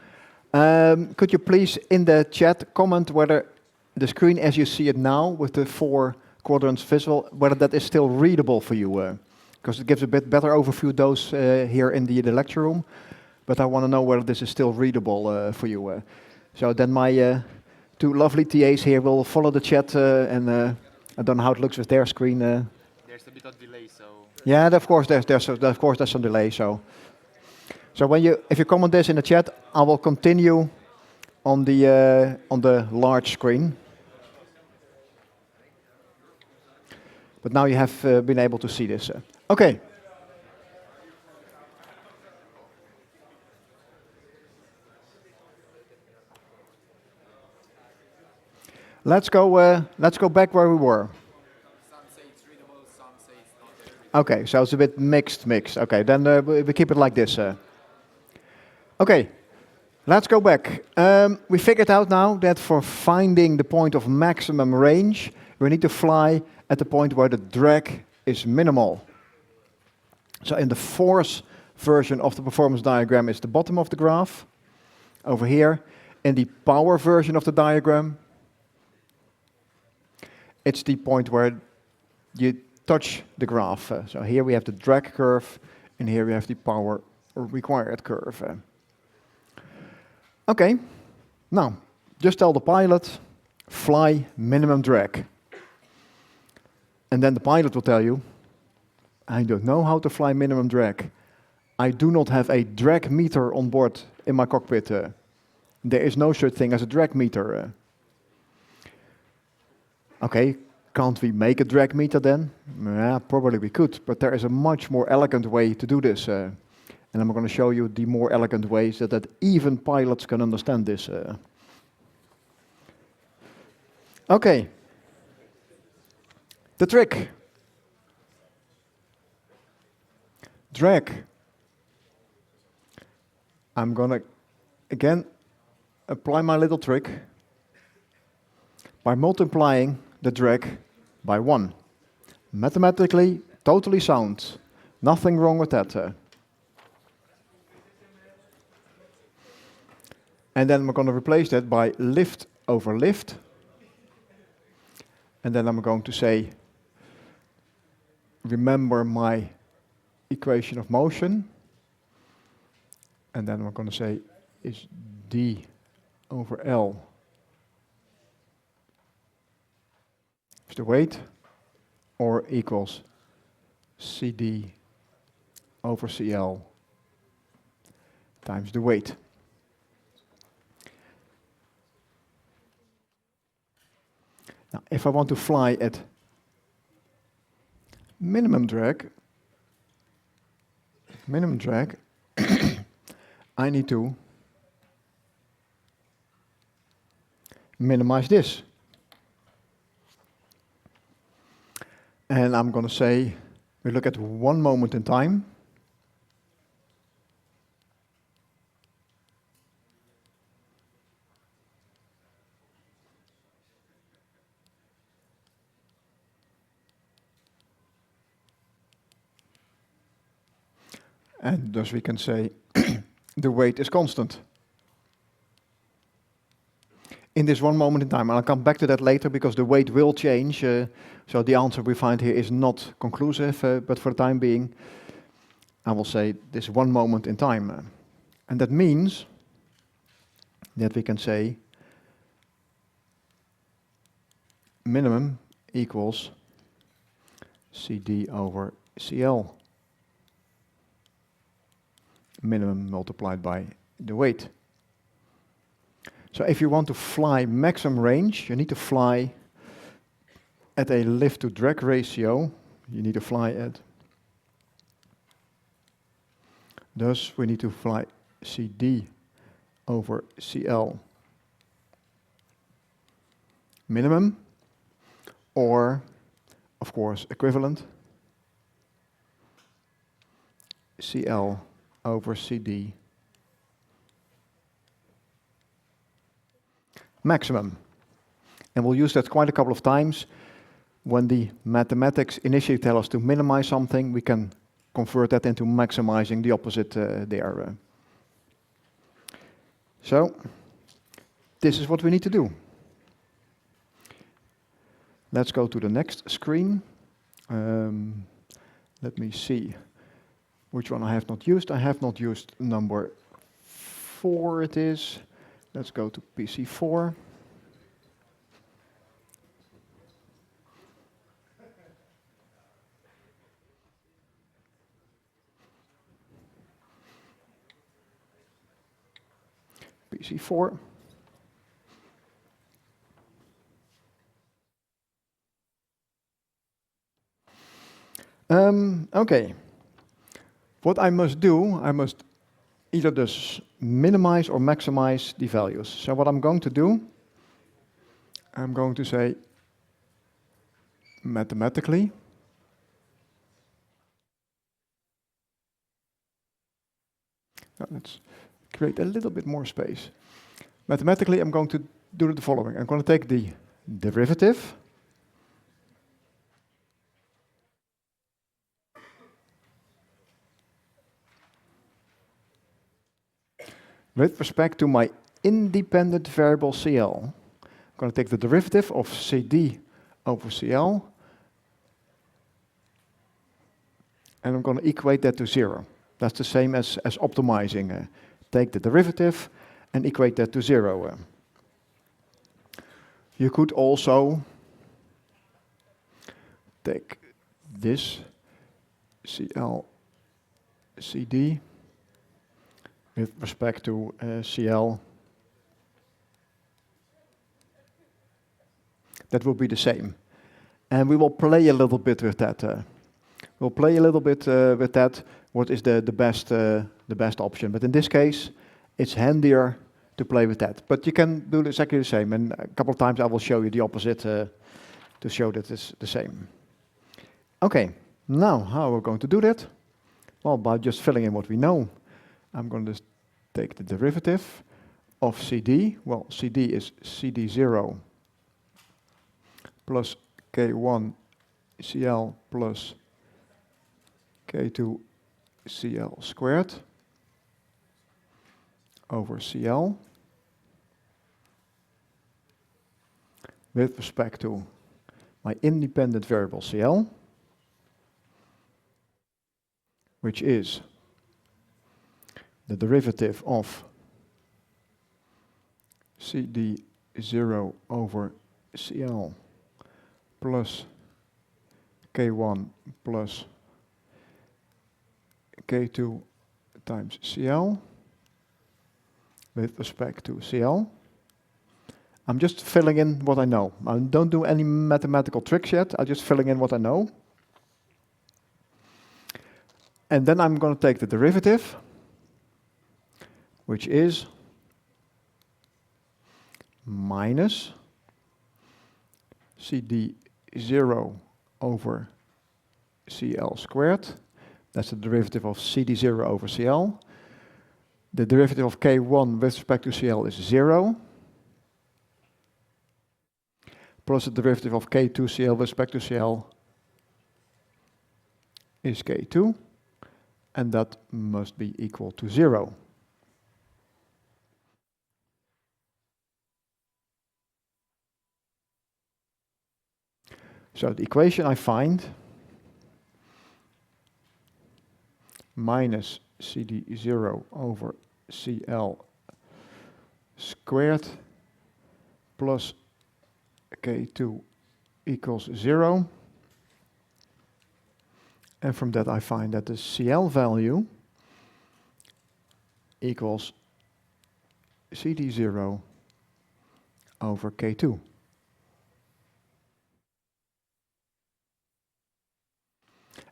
Could you please in the chat comment whether the screen as you see it now with the 4 quadrants visible, whether that is still readable for you? Because it gives a bit better overview those here in the lecture room, but I want to know whether this is still readable for you. So then my 2 lovely TAs here will follow the chat, and I don't know how it looks with their screen. There's a bit of delay, so. Yeah, of course there's some delay. So if you comment this in the chat, I will continue on the large screen. But now you have been able to see this. Okay. Let's go back where we were. Some say it's readable, some say it's not readable. Okay, so it's a bit mixed. Okay, then we keep it like this. Okay, let's go back. We figured out now that for finding the point of maximum range, we need to fly at the point where the drag is minimal. So in the force version of the performance diagram is the bottom of the graph. Over here, in the power version of the diagram, it's the point where you touch the graph. So here we have the drag curve, and here we have the power required curve. Okay, now, just tell the pilot, fly minimum drag. And then the pilot will tell you, I don't know how to fly minimum drag. I do not have a drag meter on board in my cockpit. There is no such thing as a drag meter. Okay, can't we make a drag meter then? Yeah, probably we could, but there is a much more elegant way to do this. And I'm going to show you the more elegant ways that even pilots can understand this. Okay. The trick. Drag. I'm gonna, again, apply my little trick by multiplying the drag by 1. Mathematically, totally sound. Nothing wrong with that. And then we're going to replace that by lift over lift. And then I'm going to say, remember my equation of motion. And then we're going to say, is d over L is the weight, or equals CD over CL times the weight. Now, if I want to fly at minimum drag, I need to minimize this. And I'm going to say, we look at one moment in time. And thus we can say the weight is constant in this one moment in time. And I'll come back to that later because the weight will change. So the answer we find here is not conclusive, but for the time being, I will say this one moment in time. And that means that we can say minimum equals CD over CL. Minimum multiplied by the weight. So if you want to fly maximum range, you need to fly at a lift to drag ratio. You need to fly at, thus we need to fly CD over CL minimum, or of course equivalent CL over CD maximum. And we'll use that quite a couple of times. When the mathematics initially tell us to minimize something, we can convert that into maximizing the opposite there. So, this is what we need to do. Let's go to the next screen. Let me see which one I have not used. I have not used number 4 it is. Let's go to PC4. PC4. Okay. What I must do, I must either just minimize or maximize the values. So what I'm going to do, I'm going to say mathematically let's create a little bit more space. Mathematically, I'm going to do the following. I'm going to take the derivative with respect to my independent variable CL. I'm going to take the derivative of CD over CL, and I'm going to equate that to 0. That's the same as optimizing. Take the derivative and equate that to 0. You could also take this CL CD with respect to CL. That will be the same. And we will play a little bit with that. We'll play a little bit with that. What is the best option? But in this case, it's handier to play with that. But you can do exactly the same, and a couple of times I will show you the opposite to show that it's the same. Okay, now how are we going to do that? Well, by just filling in what we know. I'm going to take the derivative of CD. Well, CD is CD0 plus K1 CL plus K2 CL squared over CL with respect to my independent variable CL, which is the derivative of CD0 over CL plus K1 plus K2 times CL with respect to CL. I'm just filling in what I know. I don't do any mathematical tricks yet. I'm just filling in what I know. And then I'm going to take the derivative, which is minus CD0 over CL squared. That's the derivative of CD0 over CL. The derivative of K1 with respect to CL is 0. Plus the derivative of K2 CL with respect to CL is K2. And that must be equal to 0. So the equation I find minus CD0 over CL squared plus K2 equals 0. And from that I find that the CL value equals CD0 over K2.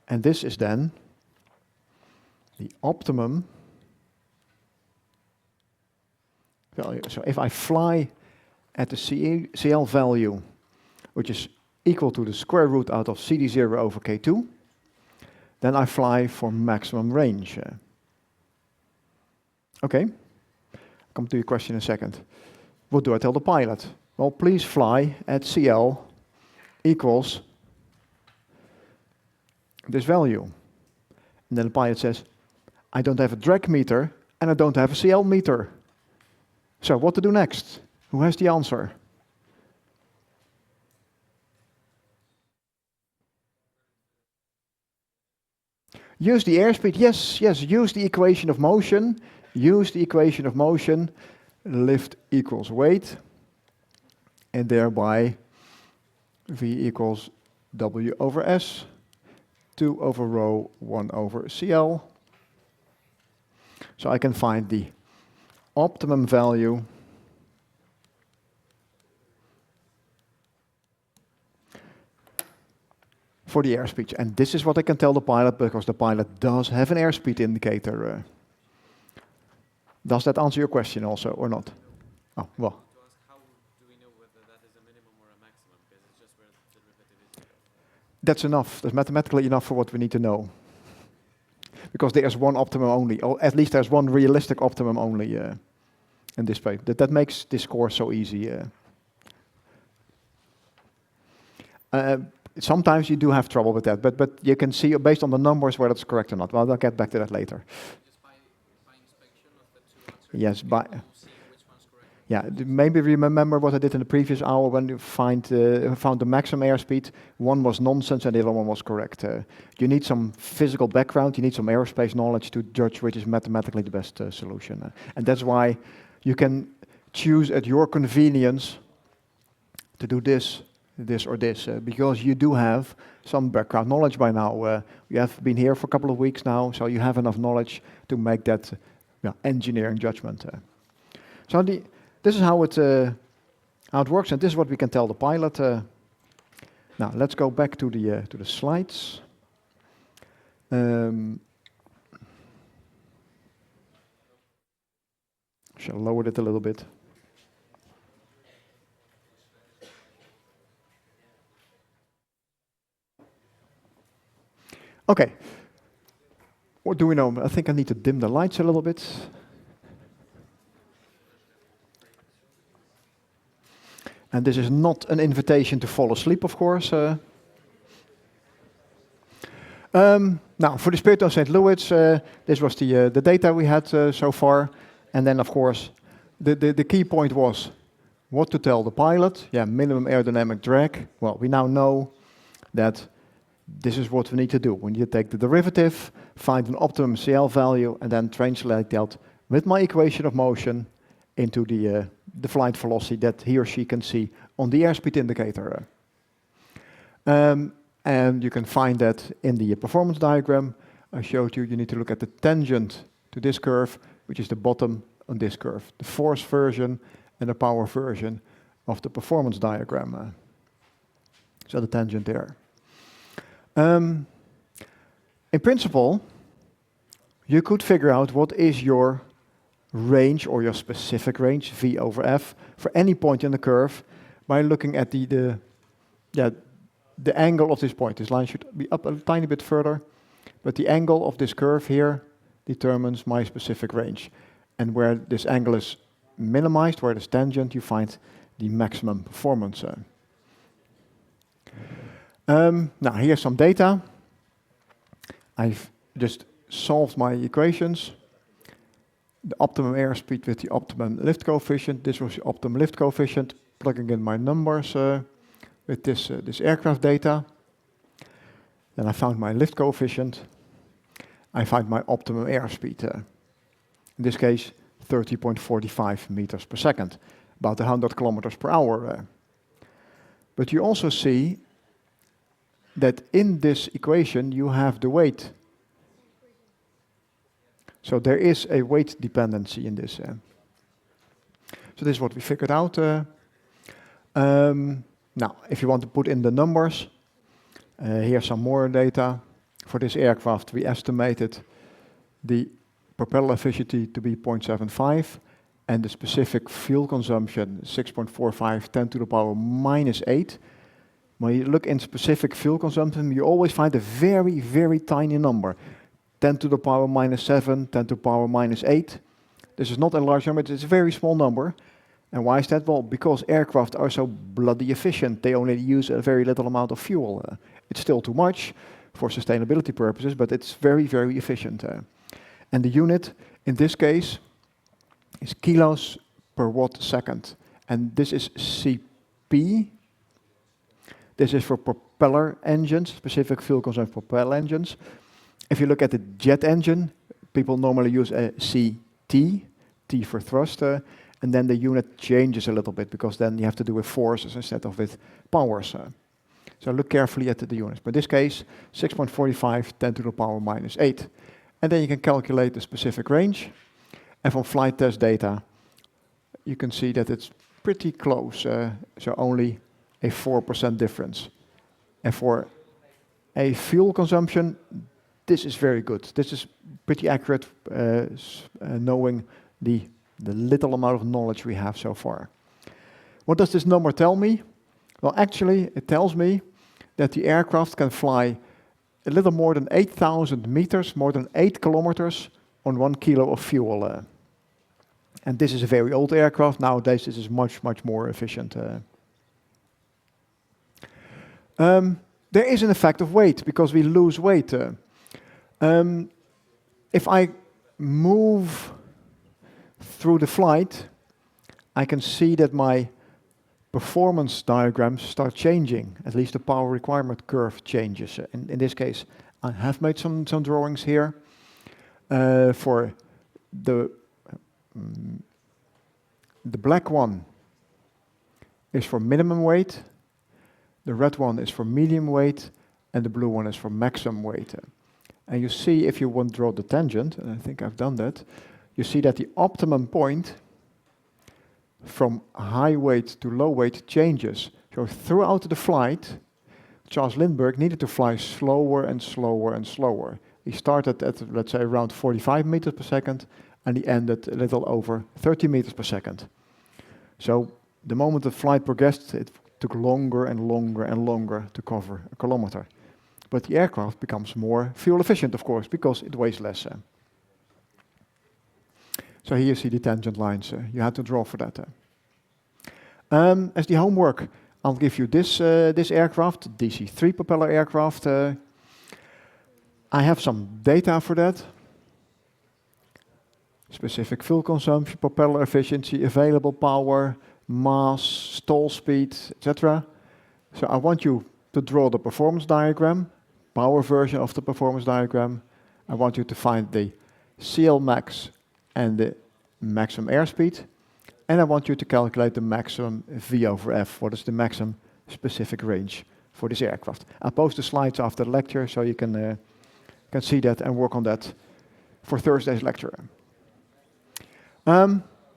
And this is then the optimum value. So if I fly at the CL value, which is equal to the square root out of CD0 over K2, then I fly for maximum range. Okay, I'll come to your question in a second. What do I tell the pilot? Well, please fly at CL equals this value. And then the pilot says, I don't have a drag meter and I don't have a CL meter. So what to do next? Who has the answer? Use the airspeed. Yes, use the equation of motion. Use the equation of motion. Lift equals weight. And thereby V equals W over S. 2 over rho, 1 over CL. So I can find the optimum value for the airspeed. And this is what I can tell the pilot, because the pilot does have an airspeed indicator. Does that answer your question also, or not? Oh, well. How do we know whether that is a minimum or a maximum? Because it's just where the derivative is 0. That's enough. That's mathematically enough for what we need to know. Because there's one optimum only, or at least there's one realistic optimum only in this way. That makes this course so easy. Sometimes you do have trouble with that, but you can see based on the numbers whether it's correct or not. Well, I'll get back to that later. Just by inspection of the two answers? Yes, by See which one's correct? yeah. Maybe remember what I did in the previous hour when you found the maximum airspeed. One was nonsense and the other one was correct. You need some physical background. You need some aerospace knowledge to judge which is mathematically the best solution. And that's why you can choose at your convenience to do this or this, because you do have some background knowledge by now. You have been here for a couple of weeks now, so you have enough knowledge to make that engineering judgment. So this is how it works, and this is what we can tell the pilot. Now let's go back to the slides. Shall lower it a little bit. Okay. What do we know? I think I need to dim the lights a little bit. And this is not an invitation to fall asleep, of course. Now, for the Spirit of St. Louis, this was the data we had so far. And then, of course, the key point was what to tell the pilot. Yeah, minimum aerodynamic drag. Well, we now know that this is what we need to do. We need to take the derivative, find an optimum CL value, and then translate that with my equation of motion into the flight velocity that he or she can see on the airspeed indicator. And you can find that in the performance diagram. I showed you, you need to look at the tangent to this curve, which is the bottom on this curve, the force version and the power version of the performance diagram. So the tangent there. In principle, you could figure out what is your range or your specific range, V over F, for any point in the curve by looking at the angle of this point. This line should be up a tiny bit further, but the angle of this curve here determines my specific range. And where this angle is minimized, where it is tangent, you find the maximum performance. Now here's some data. I've just solved my equations. The optimum airspeed with the optimum lift coefficient. This was the optimum lift coefficient, plugging in my numbers with this aircraft data. Then I found my lift coefficient. I find my optimum airspeed. In this case, 30.45 meters per second, about 100 kilometers per hour. But you also see that in this equation you have the weight. So there is a weight dependency in this. So this is what we figured out. Now, if you want to put in the numbers, here's some more data. For this aircraft, we estimated the propeller efficiency to be 0.75 and the specific fuel consumption 6.45, 10 to the power minus 8. When you look in specific fuel consumption, you always find a very, very tiny number. 10 to the power minus 7, 10 to the power minus 8. This is not a large number, it's a very small number. And why is that? Well, because aircraft are so bloody efficient. They only use a very little amount of fuel. It's still too much for sustainability purposes, but it's very, very efficient. And the unit, in this case, is kilos per watt second. And this is CP. This is for propeller engines, specific fuel consumption for propeller engines. If you look at the jet engine, people normally use a CT, T for thrust, and then the unit changes a little bit because then you have to do with forces instead of with powers. So look carefully at the units. But in this case, 6.45, 10 to the power minus 8. And then you can calculate the specific range. And from flight test data, you can see that it's pretty close, so only a 4% difference. And for a fuel consumption, this is very good. This is pretty accurate, knowing the little amount of knowledge we have so far. What does this number tell me? Well, actually, it tells me that the aircraft can fly a little more than 8,000 meters, more than 8 kilometers on 1 kilo of fuel. And this is a very old aircraft. Nowadays, this is much, much more efficient. There is an effect of weight because we lose weight. If I move through the flight, I can see that my performance diagrams start changing. At least the power requirement curve changes. In this case, I have made some drawings here for the black one is for minimum weight, the red one is for medium weight, and the blue one is for maximum weight. And you see, if you want to draw the tangent, and I think I've done that, you see that the optimum point from high weight to low weight changes. So throughout the flight, Charles Lindbergh needed to fly slower and slower and slower. He started at, let's say, around 45 meters per second, and he ended a little over 30 meters per second. So the moment the flight progressed, it took longer and longer and longer to cover a kilometer. But the aircraft becomes more fuel efficient, of course, because it weighs less. So here you see the tangent lines. You had to draw for that. As the homework, I'll give you this aircraft, DC-3 propeller aircraft. I have some data for that. Specific fuel consumption, propeller efficiency, available power, mass, stall speed, etc. So I want you to draw the performance diagram, power version of the performance diagram. I want you to find the CLmax and the maximum airspeed. And I want you to calculate the maximum V over F. What is the maximum specific range for this aircraft? I'll post the slides after the lecture so you can see that and work on that for Thursday's lecture.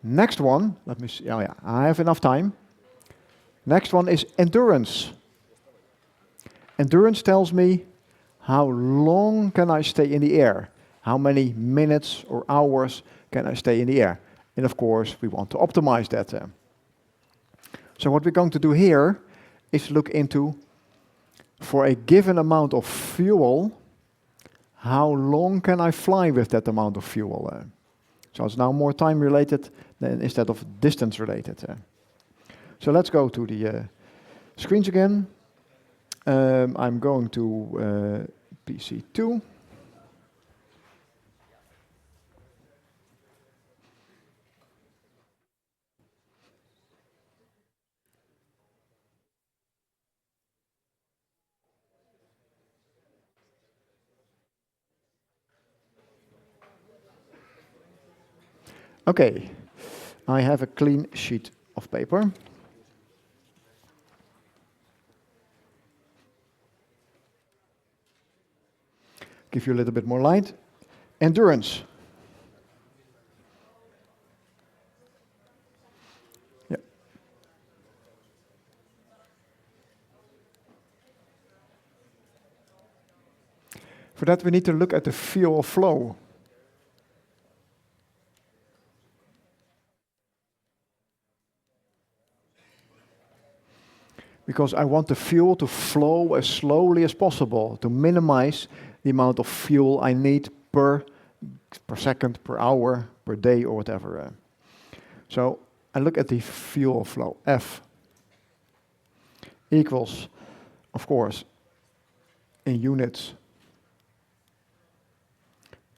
Next one, let me see. Oh yeah, I have enough time. Next one is endurance. Endurance tells me how long can I stay in the air? How many minutes or hours can I stay in the air? And of course, we want to optimize that. So what we're going to do here is look into, for a given amount of fuel, how long can I fly with that amount of fuel? So it's now more time related than instead of distance related. So let's go to the screens again. I'm going to PC2. Okay, I have a clean sheet of paper. Give you a little bit more light. Endurance. Yeah. For that, we need to look at the fuel flow. Because I want the fuel to flow as slowly as possible to minimize the amount of fuel I need per second, per hour, per day, or whatever. So I look at the fuel flow. F equals, of course, in units,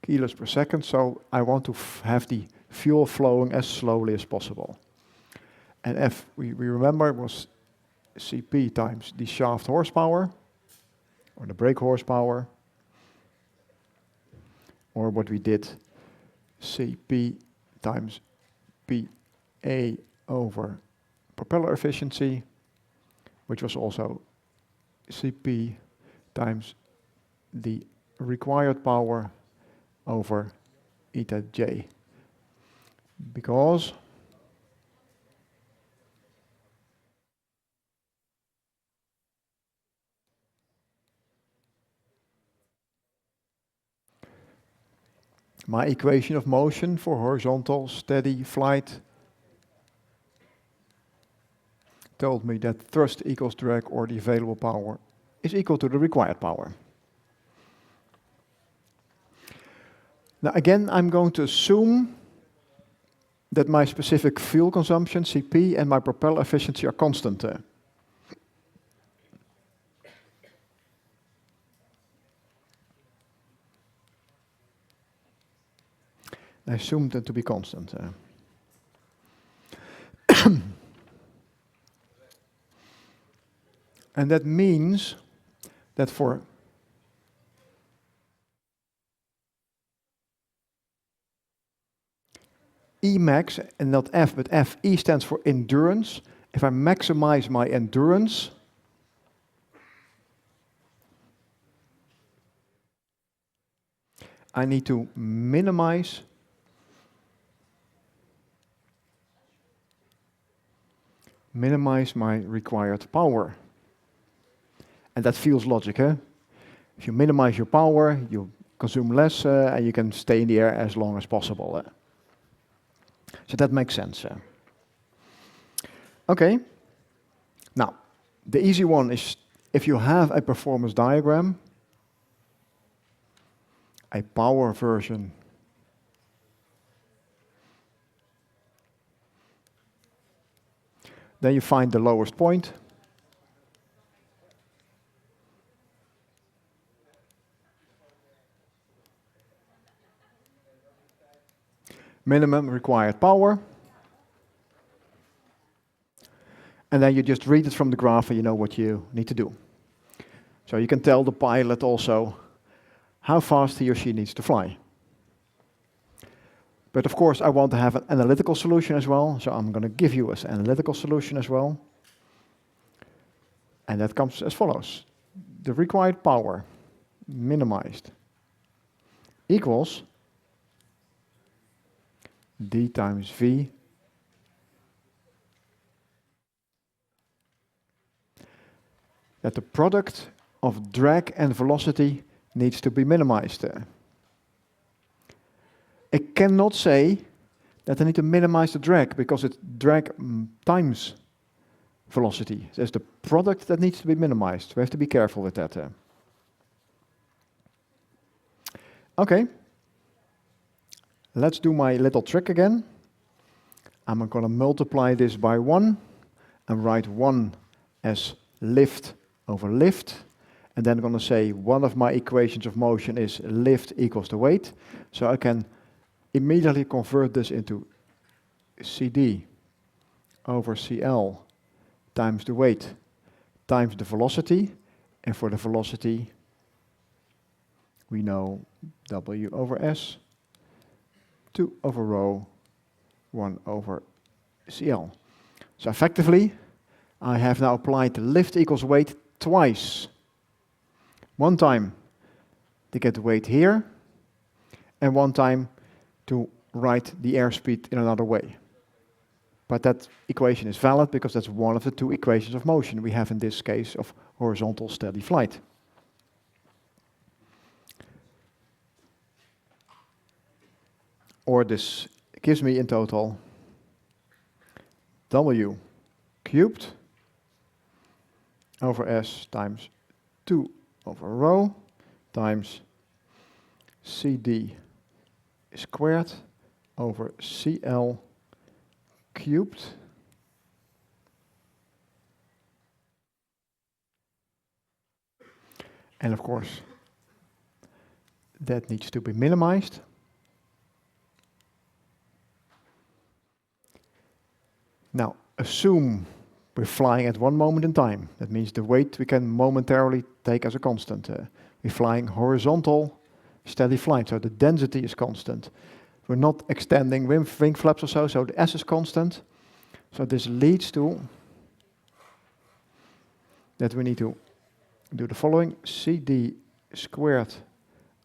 kilos per second. So I want to have the fuel flowing as slowly as possible. And F, we remember, was CP times the shaft horsepower, or the brake horsepower, or what we did, CP times PA over propeller efficiency, which was also CP times the required power over eta J. Because my equation of motion for horizontal steady flight told me that thrust equals drag, or the available power is equal to the required power. Now again, I'm going to assume that my specific fuel consumption, CP, and my propeller efficiency are constant. I assumed them to be constant. And that means that for Emax, and not F, but FE stands for endurance. If I maximize my endurance, I need to minimize my required power. And that feels logic, eh? If you minimize your power, you consume less, and you can stay in the air as long as possible. So that makes sense. Okay. Now, the easy one is if you have a performance diagram, a power version, then you find the lowest point. Minimum required power. And then you just read it from the graph and you know what you need to do. So you can tell the pilot also how fast he or she needs to fly. But of course, I want to have an analytical solution as well, so I'm going to give you an analytical solution as well. And that comes as follows. The required power, minimized, equals d times v that the product of drag and velocity needs to be minimized. I cannot say that I need to minimize the drag because it's drag times velocity. There's the product that needs to be minimized. We have to be careful with that. Okay. Let's do my little trick again. I'm going to multiply this by 1 and write 1 as lift over lift. And then I'm going to say one of my equations of motion is lift equals the weight. So I can immediately convert this into CD over CL times the weight times the velocity. And for the velocity, we know W over S, 2 over rho, 1 over CL. So effectively, I have now applied the lift equals weight twice. One time to get the weight here, and one time to write the airspeed in another way. But that equation is valid because that's one of the two equations of motion we have in this case of horizontal steady flight. Or this gives me in total W cubed over S times 2 over rho times CD squared over CL cubed and of course that needs to be minimized. Now assume we're flying at one moment in time. That means the weight we can momentarily take as a constant. We're flying horizontal steady flight, so the density is constant. We're not extending wing flaps or so the S is constant. So this leads to that we need to do the following. CD squared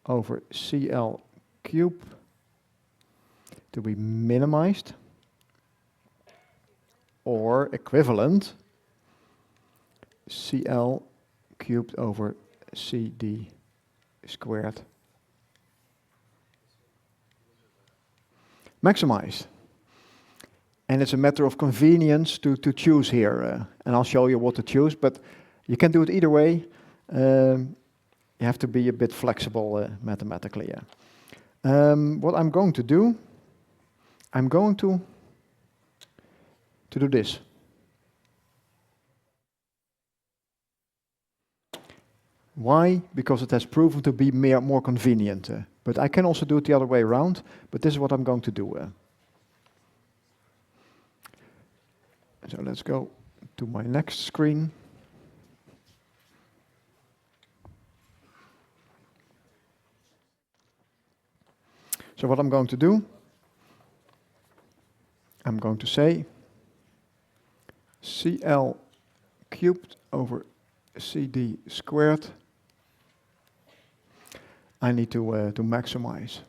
over CL cube to be minimized, or equivalent CL cubed over CD squared maximized. And it's a matter of convenience to choose here. And I'll show you what to choose, but you can do it either way. You have to be a bit flexible mathematically. What I'm going to do, I'm going to do this. Why? Because it has proven to be more convenient. But I can also do it the other way around, but this is what I'm going to do. So let's go to my next screen. So what I'm going to do, I'm going to say CL cubed over CD squared. I need to maximize.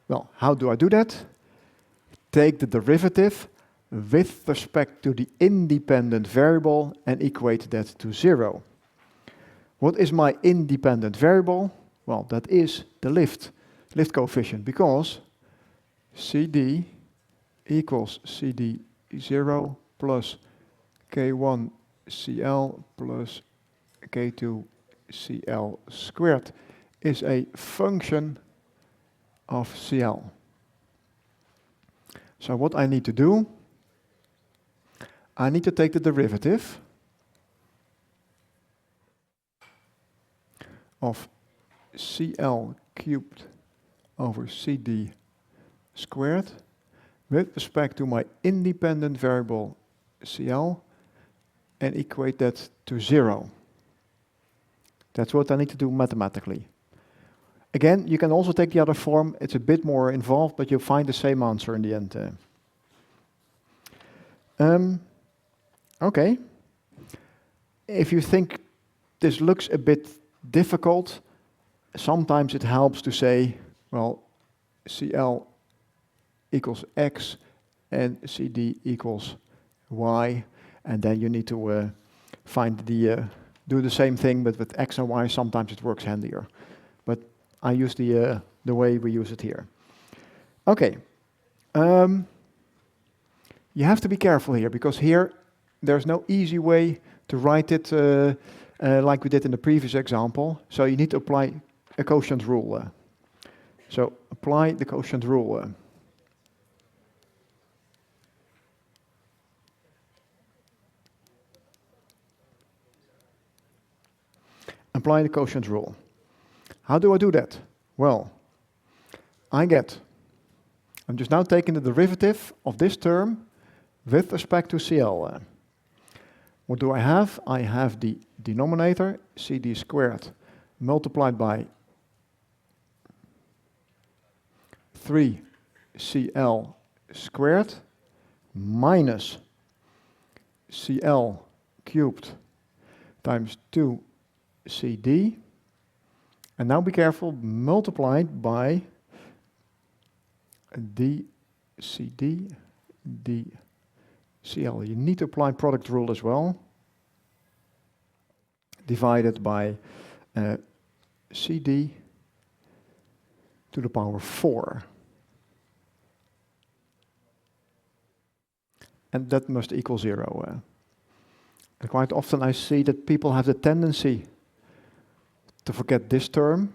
Well, how do I do that? Take the derivative with respect to the independent variable and equate that to 0. What is my independent variable? Well, that is the lift coefficient, because CD equals CD0 plus K1CL plus K2CL squared is a function of CL. So what I need to do, I need to take the derivative of CL cubed over CD squared with respect to my independent variable CL and equate that to 0. That's what I need to do mathematically. Again, you can also take the other form. It's a bit more involved, but you'll find the same answer in the end. Okay. If you think this looks a bit difficult, sometimes it helps to say, well, CL equals X and CD equals Y, and then you need to do the same thing, but with X and Y, sometimes it works handier. But I use the way we use it here. Okay. You have to be careful here, because here there's no easy way to write it like we did in the previous example. So you need to apply a quotient rule. So apply the quotient rule. Apply the quotient rule. How do I do that? Well, I'm just now taking the derivative of this term with respect to CL. What do I have? I have the denominator, CD squared, multiplied by 3CL squared minus CL cubed times 2CD. And now be careful, multiplied by dCD, dCL. You need to apply product rule as well. Divided by CD to the power 4. And that must equal 0. And quite often I see that people have the tendency to forget this term,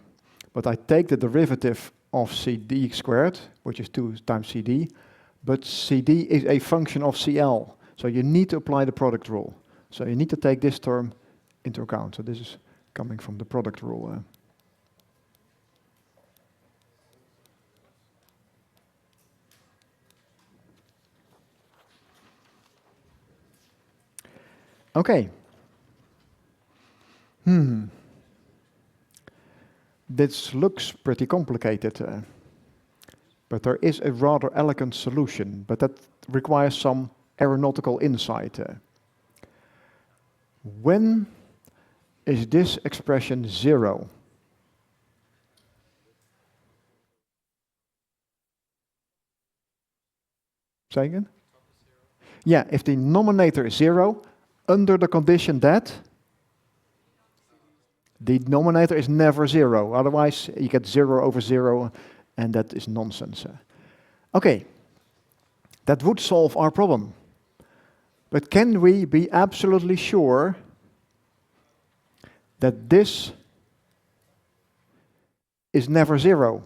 but I take the derivative of CD squared, which is 2 times CD, but CD is a function of CL, so you need to apply the product rule. So you need to take this term into account. So this is coming from the product rule. Okay. This looks pretty complicated, but there is a rather elegant solution, but that requires some aeronautical insight. When is this expression 0? Say again? Yeah, if the denominator is 0, under the condition that the denominator is never 0. Otherwise, you get 0 over 0, and that is nonsense. Okay, that would solve our problem. But can we be absolutely sure that this is never 0?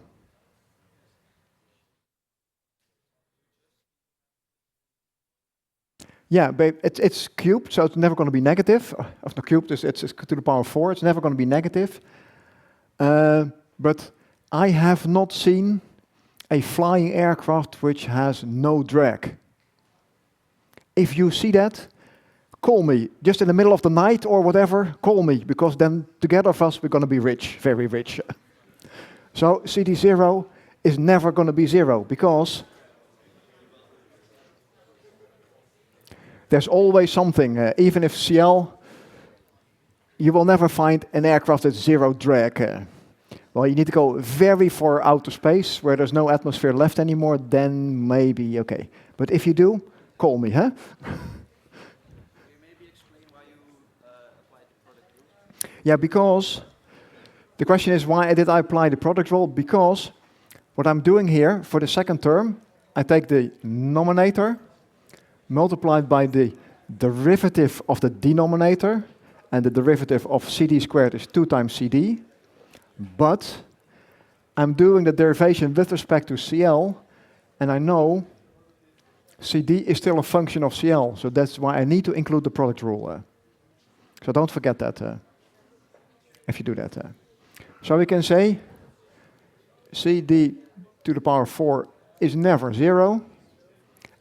Yeah, but it's cubed, so it's never going to be negative. Of the cubed, it's to the power 4. It's never going to be negative. But I have not seen a flying aircraft which has no drag. If you see that, call me. Just in the middle of the night or whatever, call me, because then together of us, we're going to be rich, very rich. So CD0 is never going to be 0, because there's always something, even if CL, you will never find an aircraft with 0 drag. Well, you need to go very far out to space, where there's no atmosphere left anymore, then maybe, okay. But if you do, call me, huh? Can you maybe explain why you applied the product rule? Yeah, because the question is, why did I apply the product rule? Because what I'm doing here for the second term, I take the numerator multiplied by the derivative of the denominator, and the derivative of CD squared is 2 times CD, but I'm doing the derivation with respect to CL, and I know CD is still a function of CL, so that's why I need to include the product rule. So don't forget that if you do that. So we can say CD to the power 4 is never 0,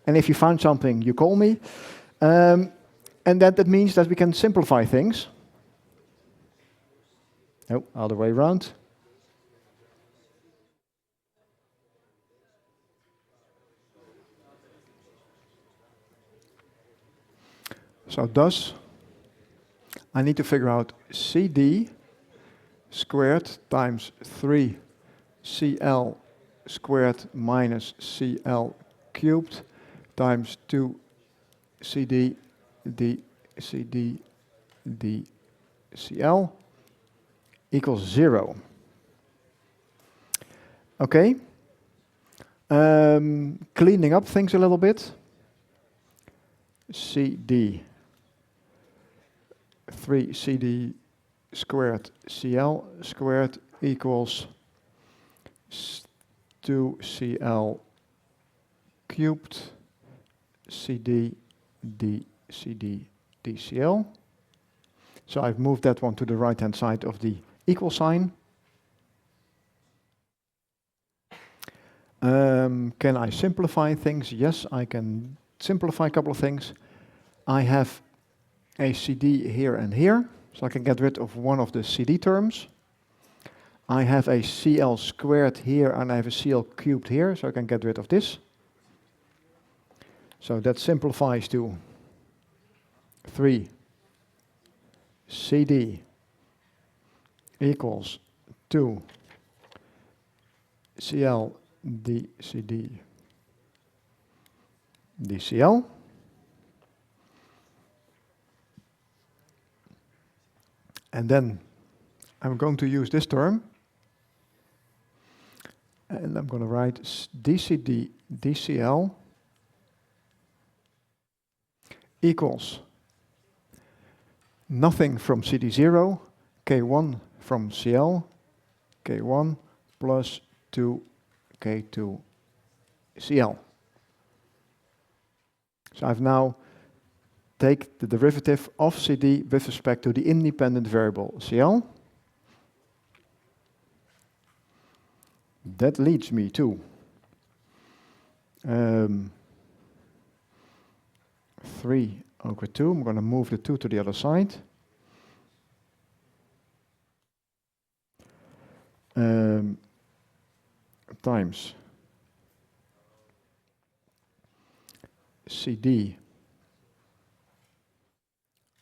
and if you find something, you call me. And that means that we can simplify things. Oh, other way around. So thus, I need to figure out CD squared times 3CL squared minus CL cubed times 2CD dCD dCL equals 0. Okay. Cleaning up things a little bit. CD 3CD squared CL squared equals 2CL cubed CD dCD dCL. So I've moved that one to the right-hand side of the equal sign. Can I simplify things? Yes, I can simplify a couple of things. I have a CD here and here, so I can get rid of one of the CD terms. I have a CL squared here, and I have a CL cubed here, so I can get rid of this. So that simplifies to 3 CD equals 2 CL dCD dCL. And then I'm going to use this term, and I'm going to write dCD dCL equals nothing from CD0, K1 from CL, K1 plus 2 K2 CL. So I've now take the derivative of CD with respect to the independent variable CL. That leads me to 3 over 2. I'm going to move the 2 to the other side. Times CD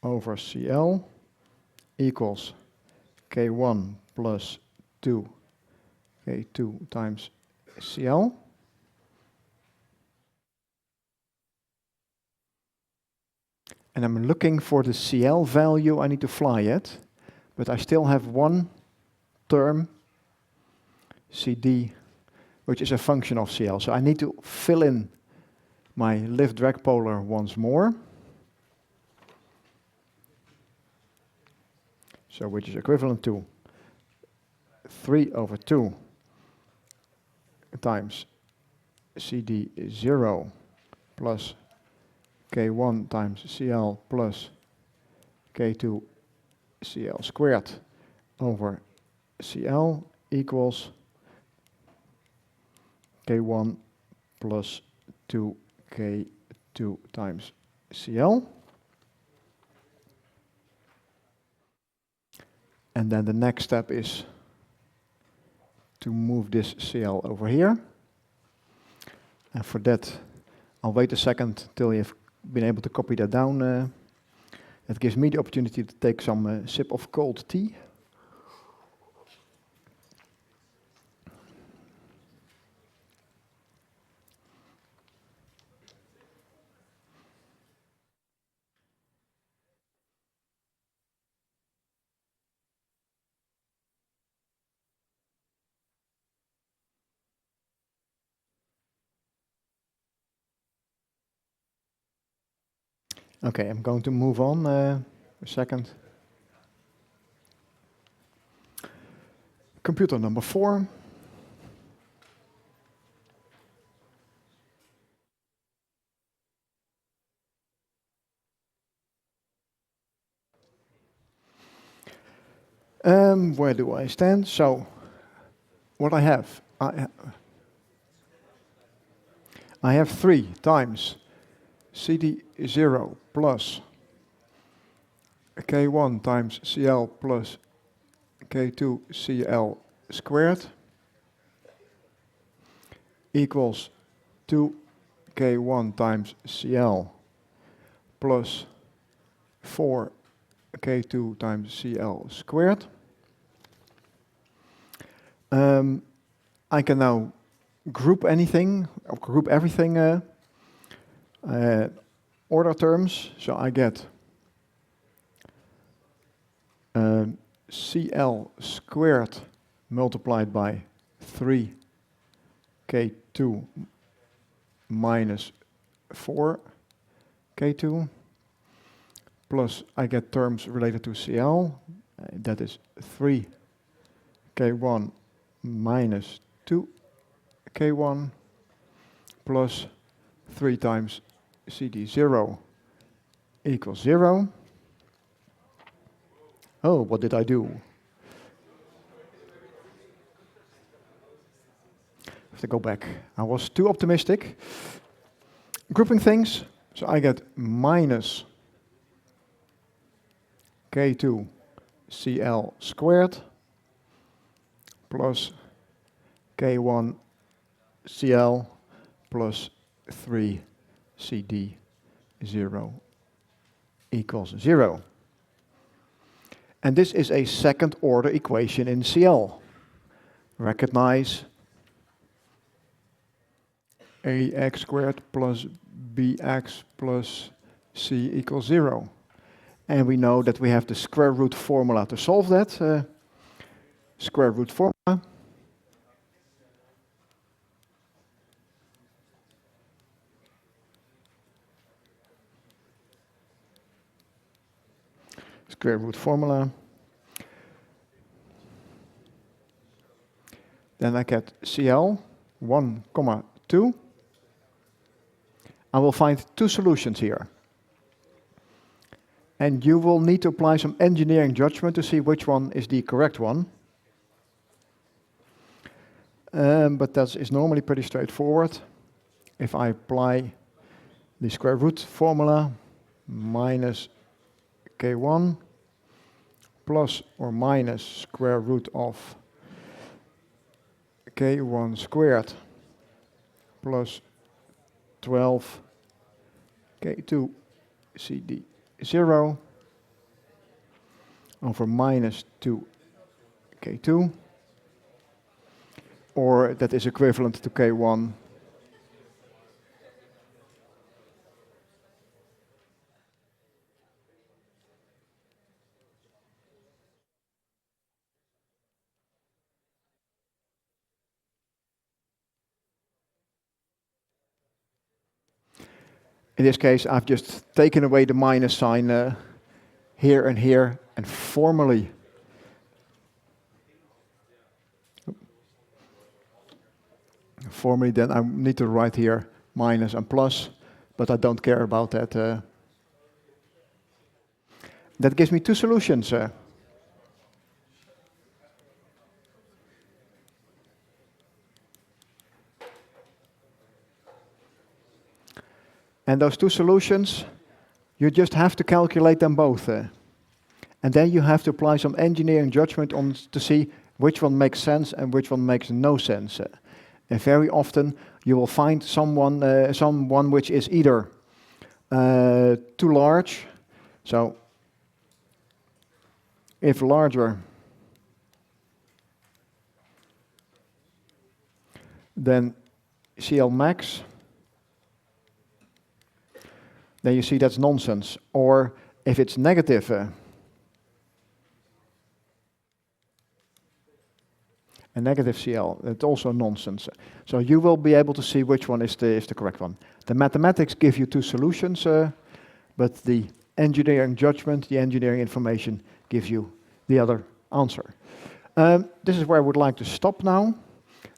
over CL equals K1 plus 2 K2 times CL. And I'm looking for the CL value. I need to fly it, but I still have one term, CD, which is a function of CL. So I need to fill in my lift drag polar once more. So which is equivalent to 3 over 2 times CD0 plus K1 times CL plus K2 CL squared over CL equals K1 plus 2 K2 times CL. And then the next step is to move this CL over here. And for that, I'll wait a second till you've been able to copy that down. That gives me the opportunity to take some sip of cold tea. Okay, I'm going to move on a second. Computer number 4. Where do I stand? So, what I have, I have 3 times CD0 plus K1 times CL plus K2 CL squared equals 2 K1 times CL plus 4 K2 times CL squared. I can now group anything, or group everything order terms. So I get CL squared multiplied by 3 K2 minus 4 K2 plus I get terms related to CL, that is 3 K1 minus 2 K1 plus 3 times CD0 equals 0. Oh, what did I do? I have to go back. I was too optimistic. Grouping things, so I get minus K2 CL squared plus K1 CL plus 3 CD0 equals 0. And this is a second order equation in CL. Recognize ax squared plus bx plus c equals 0. And we know that we have the square root formula to solve that. Square root formula. Square root formula. Then I get CL 1, 2. I will find 2 solutions here. And you will need to apply some engineering judgment to see which one is the correct one. But that is normally pretty straightforward. If I apply the square root formula, minus K1 plus or minus square root of K1 squared plus 12 K2 CD0 over minus 2 K2, or that is equivalent to K1 In this case, I've just taken away the minus sign here, and formally then I need to write here minus and plus, but I don't care about that. That gives me 2 solutions. And those 2 solutions, you just have to calculate them both. And then you have to apply some engineering judgment on to see which one makes sense and which one makes no sense. And very often you will find someone which is either too large. So if larger, then CL max, then you see that's nonsense. Or if it's negative, a negative CL, that's also nonsense. So you will be able to see which one is the correct one. The mathematics give you 2 solutions, but the engineering judgment, the engineering information gives you the other answer. This is where I would like to stop now.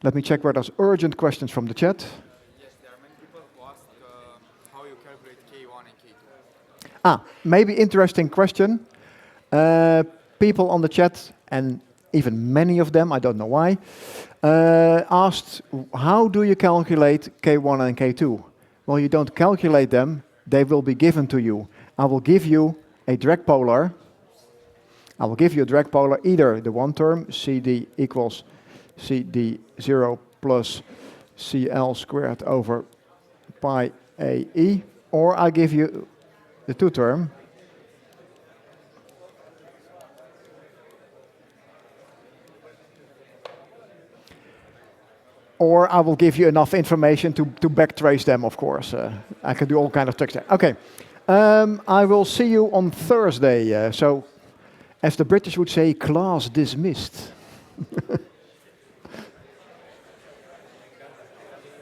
Let me check where there's urgent questions from the chat. Yes, there are many people who ask how you calculate K1 and K2. Maybe interesting question. People on the chat, and even many of them, I don't know why, asked, how do you calculate K1 and K2? Well, you don't calculate them, they will be given to you. I will give you a direct polar. I will give you a direct polar, either the one term, CD equals CD0 plus CL squared over pi AE, or I give you the two term, or I will give you enough information to backtrace them, of course. I can do all kind of tricks there. Okay, I will see you on Thursday. So, as the British would say, class dismissed.